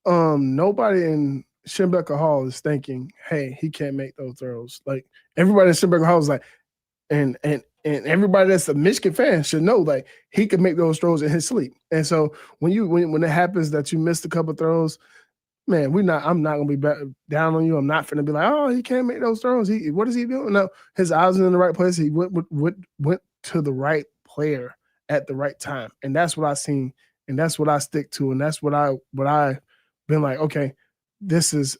nobody in Schembecker Hall is thinking, hey, he can't make those throws. Like, everybody in Schembecker Hall is like, and everybody that's a Michigan fan should know, like, he can make those throws in his sleep. And so when it happens that you missed a couple throws, man, I'm not gonna be down on you. I'm not finna be like, oh, he can't make those throws. What is he doing? No, his eyes are in the right place. He went to the right player at the right time, and that's what I seen, and that's what I stick to, and that's what I've been like. Okay, this is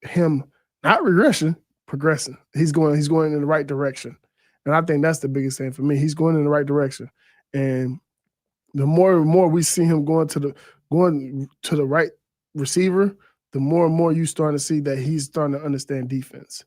him, not regression, progressing. He's going in the right direction. And I think that's the biggest thing for me. He's going in the right direction. And the more and more we see him going to the right receiver, the more and more you starting to see that he's starting to understand defense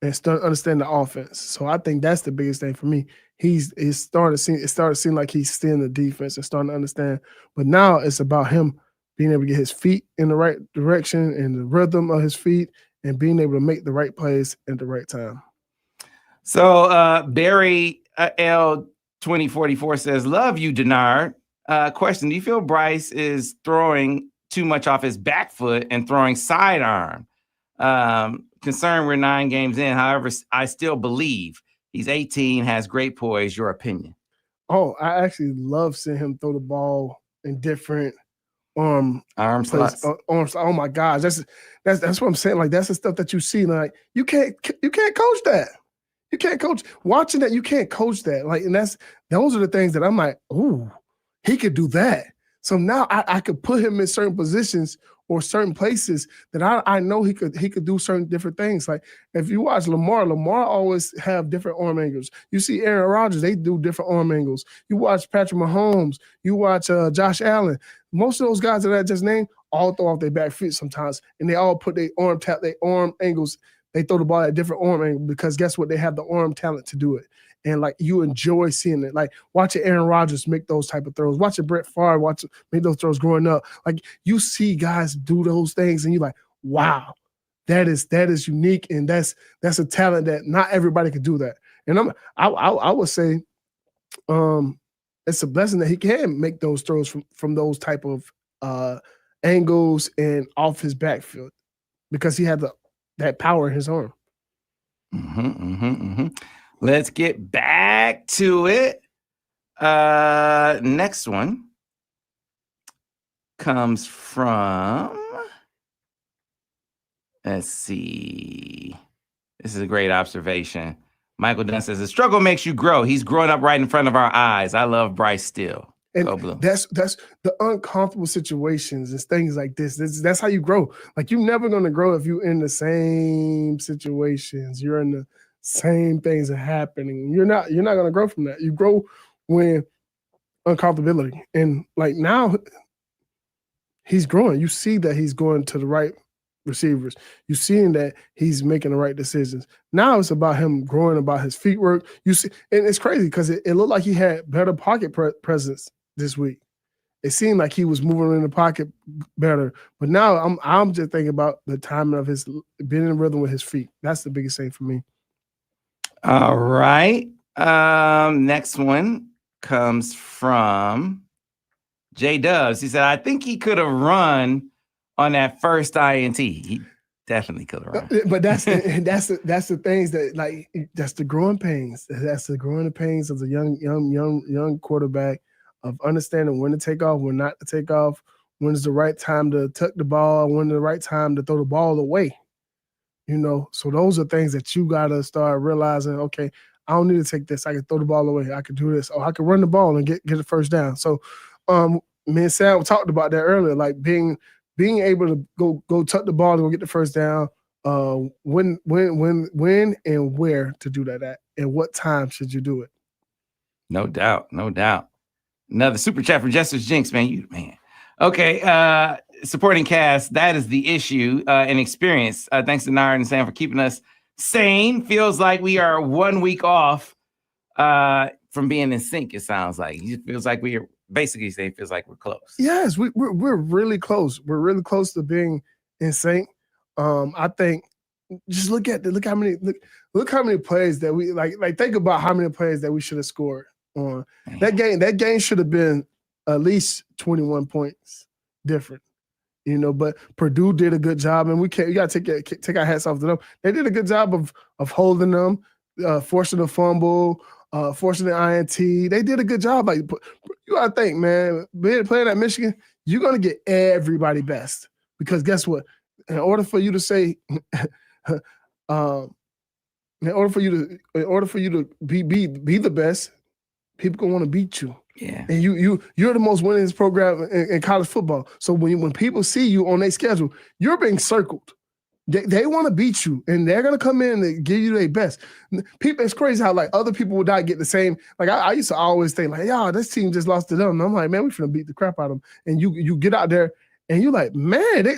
and start understand the offense. So I think that's the biggest thing for me. It started to seem like he's seeing the defense and starting to understand. But now it's about him being able to get his feet in the right direction and the rhythm of his feet and being able to make the right plays at the right time. So Barry L2044 says, love you, Denard. Question, do you feel Bryce is throwing too much off his back foot and throwing sidearm? Concerned we're 9 games in. However, I still believe he's 18, has great poise. Your opinion? Oh, I actually love seeing him throw the ball in different arm slots. Arms. Oh my gosh, that's what I'm saying. Like, that's the stuff that you see. Like, you can't coach that. You can't coach watching that. You can't coach that. Like, and those are the things that I'm like, ooh, he could do that. So now I could put him in certain positions or certain places that I know he could do certain different things. Like, if you watch Lamar always have different arm angles. You see Aaron Rodgers, they do different arm angles. You watch Patrick Mahomes, you watch Josh Allen. Most of those guys that I just named all throw off their back foot sometimes, and they all put their arm angles. They throw the ball at different arm angles because guess what? They have the arm talent to do it. And, like, you enjoy seeing it. Like, watching Aaron Rodgers make those type of throws. Watching Brett Favre make those throws growing up. Like, you see guys do those things, and you're like, wow, that is unique, and that's a talent that not everybody could do that. And I would say it's a blessing that he can make those throws from those type of angles and off his backfield because he had that power in his arm. Let's get back to it. Next one comes from, let's see. This is a great observation. Michael Dunn says, the struggle makes you grow. He's growing up right in front of our eyes. I love Bryce still. And that's the uncomfortable situations and things like this. That's how you grow. Like, you're never going to grow if you're in the same situations. You're in the same things are happening. You're not going to grow from that. You grow when uncomfortability. And, like, now he's growing. You see that he's going to the right receivers. You're seeing that he's making the right decisions. Now it's about him growing about his feet work. You see, and it's crazy because it looked like he had better pocket presence this week. It seemed like he was moving in the pocket better. But now I'm just thinking about the timing of his being in rhythm with his feet. That's the biggest thing for me. All right. Next one comes from J Dubs. He said, I think he could have run on that first INT. He definitely could have run. But that's the things that, like, that's the growing pains. That's the growing pains of the young quarterback, of understanding when to take off, when not to take off, when is the right time to tuck the ball, when is the right time to throw the ball away. You know, so those are things that you gotta start realizing. Okay, I don't need to take this. I can throw the ball away. I can do this. Or I can run the ball and get a first down. So, me and Sam talked about that earlier, like being able to go tuck the ball and go get the first down. When and where to do that at, and what time should you do it? No doubt. Another super chat from Justice Jinx, man. Okay, supporting cast, that is the issue and experience. Thanks to Nard and Sam for keeping us sane. Feels like we are 1 week off from being in sync, it sounds like. It feels like we are basically saying feels like we're close. Yes, we're really close. We're really close to being in sync. I think just look how many plays that we like think about how many plays that we should have scored on. That game should have been at least 21 points different, you know. But Purdue did a good job, and we got to take our hats off to them. They did a good job of holding them, forcing the fumble, forcing the INT. They did a good job. Like, you gotta think, man, playing at Michigan, you're gonna get everybody best, because guess what? In order for you to say, in order for you to be the best, people gonna want to beat you. Yeah. And you're the most winningest program in college football. So when people see you on their schedule, you're being circled. They want to beat you, and they're gonna come in and give you their best. People, it's crazy how like other people would not get the same. Like I used to always think like, yeah, this team just lost to them. And I'm like, man, we finna beat the crap out of them. And you get out there and you're like, man, they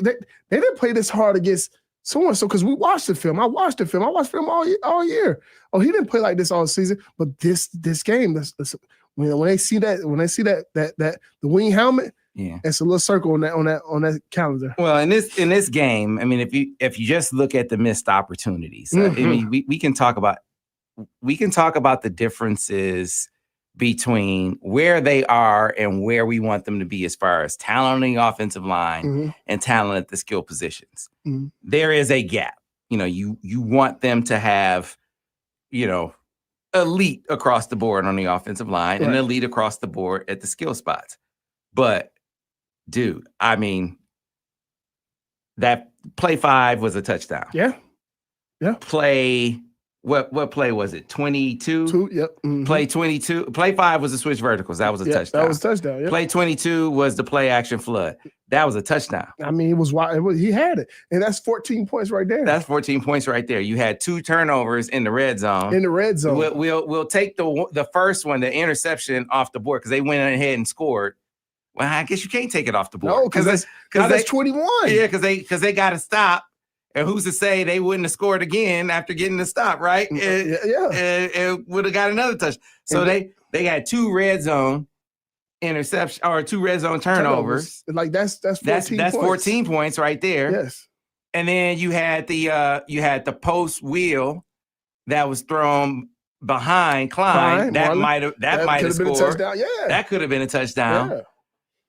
didn't play this hard against so and so, because we watched the film. I watched film all year. Oh, he didn't play like this all season, but this game, when they see that the wing helmet, yeah, it's a little circle on that calendar. Well, in this game, I mean, if you just look at the missed opportunities, I mean, we can talk about the differences between where they are and where we want them to be as far as talent on the offensive line and talent at the skill positions. There is a gap. You know, you want them to have, you know, elite across the board on the offensive line, and elite across the board at the skill spots. But dude, I mean, that play 5 was a touchdown. Yeah. Play, what play was it? 22? Yep. Play 22. Play 5 was a switch verticals. That was a touchdown. That was a touchdown. Yep. Play 22 was the play action flood. That was a touchdown. I mean, he had it. And that's 14 points right there. That's 14 points right there. You had 2 turnovers in the red zone. We'll take the first one, the interception, off the board because they went ahead and scored. Well, I guess you can't take it off the board. No, because that's 21. Yeah, because they got to stop. And who's to say they wouldn't have scored again after getting the stop, right? It would have got another touch. So they got 2 red zone interception or 2 red zone turnovers. Like that's 14 points. That's 14 points right there. Yes. And then you had the post wheel that was thrown behind Klein. That might have scored. Been a touchdown. Yeah. That could have been a touchdown. Yeah.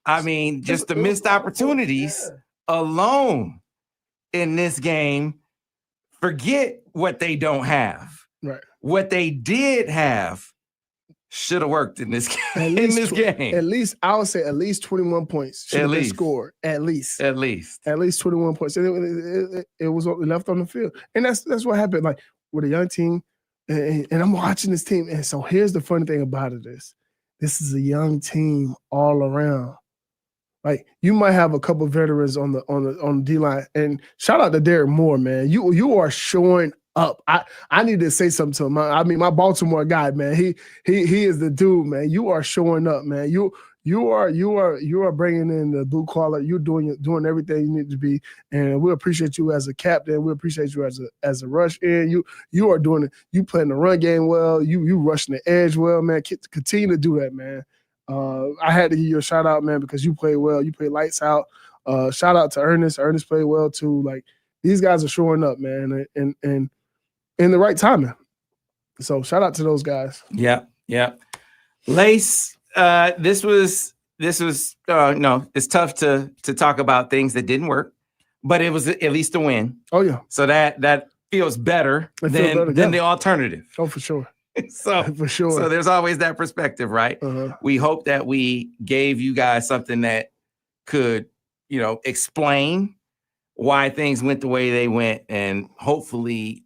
I mean, just the missed opportunities alone in this game. Forget what they don't have. Right. What they did have should have worked in this game. At least I would say at least 21 points should have been scored. At least 21 points. And it was left on the field, and that's what happened. Like with a young team, and I'm watching this team, and so here's the funny thing about it is, this is a young team all around. Like you might have a couple of veterans on the D line, and shout out to Derek Moore, man. You are showing up. I need to say something to him. I mean, my Baltimore guy, man. He is the dude, man. You are showing up, man. you are bringing in the blue collar. You're doing everything you need to be, and we appreciate you as a captain. We appreciate you as a rush in. You are doing it. You playing the run game well. You rushing the edge well, man. Continue to do that, man. I had to give you a shout out, man, because you played well. You played lights out. Shout out to Ernest. Ernest played well too. Like, these guys are showing up, man, and in the right timing. So shout out to those guys. Yeah. Lace, this was no, it's tough to talk about things that didn't work, but it was at least a win. Oh yeah. So that feels better than the alternative. Oh, for sure. So for sure. So there's always that perspective, right? Uh-huh. We hope that we gave you guys something that could, explain why things went the way they went, and hopefully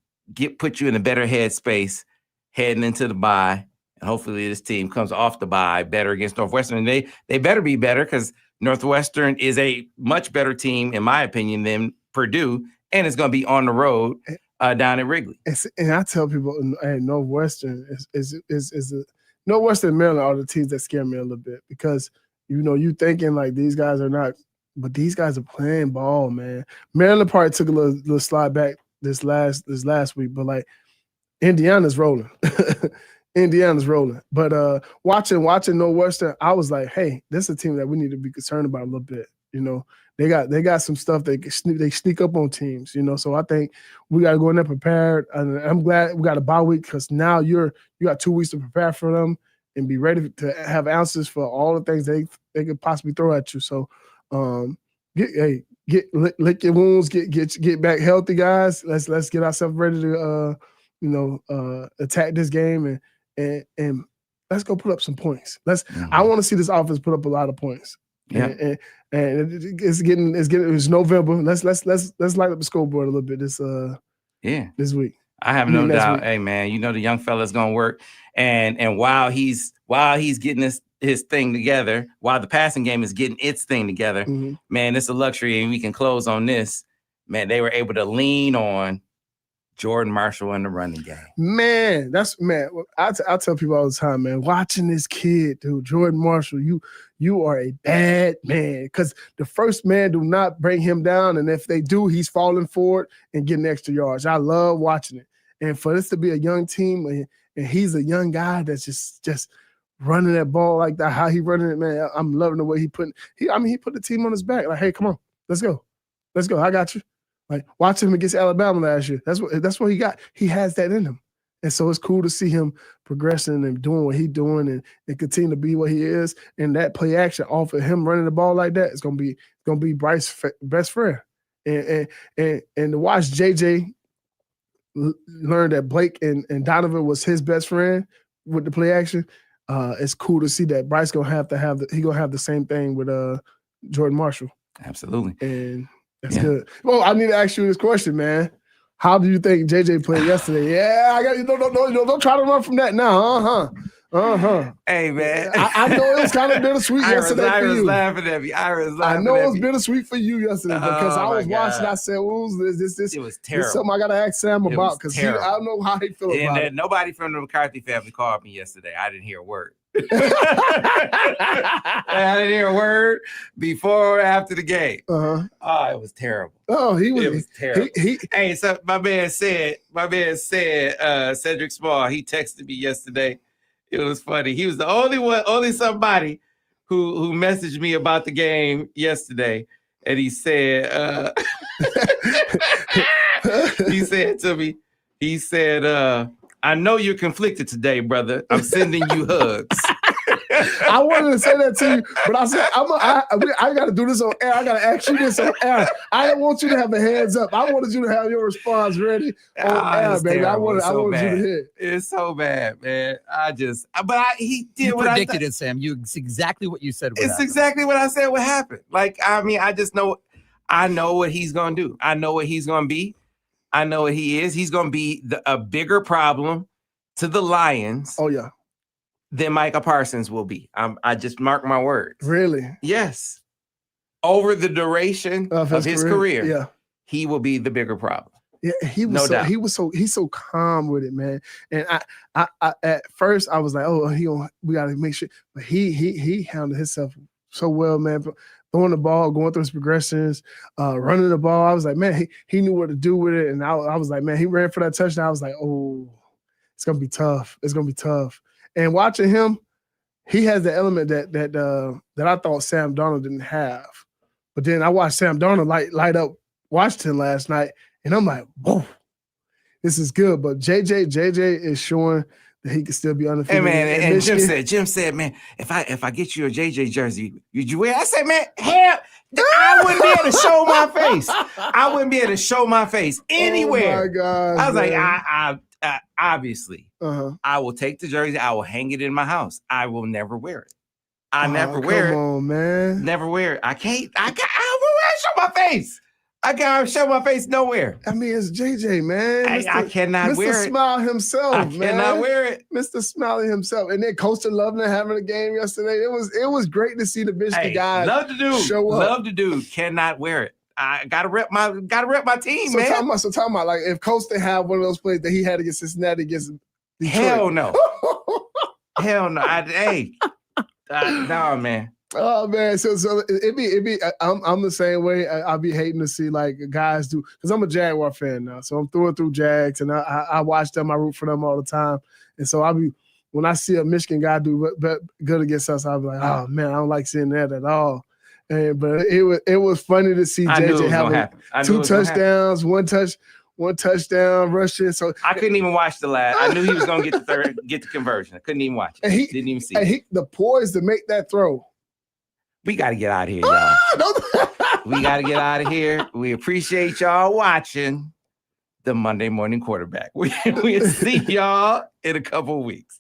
put you in a better headspace heading into the bye. And hopefully this team comes off the bye better against Northwestern. And they better be better, because Northwestern is a much better team, in my opinion, than Purdue, and it's going to be on the road down at Wrigley. And I tell people, hey, Northwestern Northwestern and Maryland are the teams that scare me a little bit, because you thinking like these guys are not, but these guys are playing ball, man. Maryland probably took a little slide back this last week, but like Indiana's rolling. Indiana's rolling. But watching Northwestern, I was like, hey, this is a team that we need to be concerned about a little bit. They got some stuff they sneak up on teams, So I think we got to go in there prepared. And I'm glad we got a bye week, because now you got 2 weeks to prepare for them and be ready to have answers for all the things they could possibly throw at you. So lick your wounds, get back healthy, guys. Let's get ourselves ready to attack this game and let's go put up some points. I want to see this offense put up a lot of points. Yeah. And it's November. Let's light up the scoreboard a little bit this week. I have no doubt. Week. Hey man, the young fella's gonna work. And while he's getting his thing together, while the passing game is getting its thing together, man, it's a luxury, and we can close on this. Man, they were able to lean on Jordan Marshall in the running game. Man, I tell people all the time, man, watching this kid, dude, Jordan Marshall, you are a bad man, because the first man do not bring him down, and if they do, he's falling forward and getting extra yards. I love watching it. And for this to be a young team, and he's a young guy that's just running that ball like that, how he running it, man, I'm loving the way he put the team on his back. Like, hey, come on, let's go. I got you. Like, watching him against Alabama last year, that's what he got. He has that in him. And so it's cool to see him progressing and doing what he's doing and continue to be what he is. And that play action off of him running the ball like that is gonna be Bryce's best friend. And to watch JJ learn that Blake and Donovan was his best friend with the play action, it's cool to see that Bryce gonna have the same thing with Jordan Marshall. Absolutely. And that's good. Well, I need to ask you this question, man. How do you think JJ played yesterday? Yeah, I got you. Don't try to run from that now. Hey, man. I know it was kind of bittersweet yesterday for you. Iris laughing at me. I know it was bittersweet for you yesterday, because I was watching. I said, this it was terrible. This something I got to ask Sam about, because I don't know how he feel about it. Nobody from the McCarthy family called me yesterday. I didn't hear a word. I didn't hear a word before or after the game. Oh, it was terrible. Oh, it was terrible. Hey, so my man said, Cedric Small, he texted me yesterday. It was funny. He was the only somebody who messaged me about the game yesterday. And he said, he said, I know you're conflicted today, brother. I'm sending you hugs. I wanted to say that to you, but I said, I got to do this on air. I got to ask you this on air. I didn't want you to have the hands up. I wanted you to have your response ready on air, baby. Terrible. I wanted you to hit. It's so bad, man. He did you what predicted it, Sam. It's exactly what you said. Exactly what I said would happen. Like, I just know, I know what he's going to do. I know what he's going to be. I know what he is. He's going to be a bigger problem to the Lions. Oh, yeah. Than Micah Parsons will be. I just mark my words. Really? Yes. Over the duration of his career, yeah, he will be the bigger problem. Yeah, he's so calm with it, man. And I at first I was like, oh, we gotta make sure, but he handled himself so well, man. Throwing the ball, going through his progressions, running the ball. I was like, man, he knew what to do with it. And I was like, man, he ran for that touchdown. I was like, oh, it's gonna be tough. It's gonna be tough. And watching him, he has the element that I thought Sam Darnold didn't have. But then I watched Sam Darnold light up Washington last night, and I'm like, whoa, this is good. But JJ is showing that he can still be undefeated. Hey man, and Jim said, man, if I get you a JJ jersey, would you wear? I said, man, hell, I wouldn't be able to show my face. I wouldn't be able to show my face anywhere. Oh my God! I was like, I obviously, I will take the jersey. I will hang it in my house. I will never wear it. I never wear it. Come on, man. Never wear it. I can't. I will show my face. I can't show my face nowhere. I mean, it's JJ, man. I cannot wear it. Mr. Smile himself, I man. cannot wear it. Mr. Smiley himself. And then Coach Loveland having a game yesterday. It was great to see the Michigan guys show up. Love the dude. Cannot wear it. I gotta rep my team, so man. Talking about like if Coach didn't have one of those plays that he had against Cincinnati against Detroit. Hell no. Hell no. No, man. Oh man, so it be. I'm the same way. I'll be hating to see like guys do, because I'm a Jaguar fan now, so I'm through Jags, and I watch them. I root for them all the time, and so when I see a Michigan guy do good against us, I'll be like, oh man, I don't like seeing that at all. But it was funny to see JJ have 2 touchdowns, one touchdown rushing. So I couldn't even watch the last. I knew he was gonna get the conversion. I couldn't even watch it. Didn't even see it. The poise to make that throw. We got to get out of here, y'all. We got to get out of here. We appreciate y'all watching the Monday Morning Quarterback. We'll see y'all in a couple of weeks.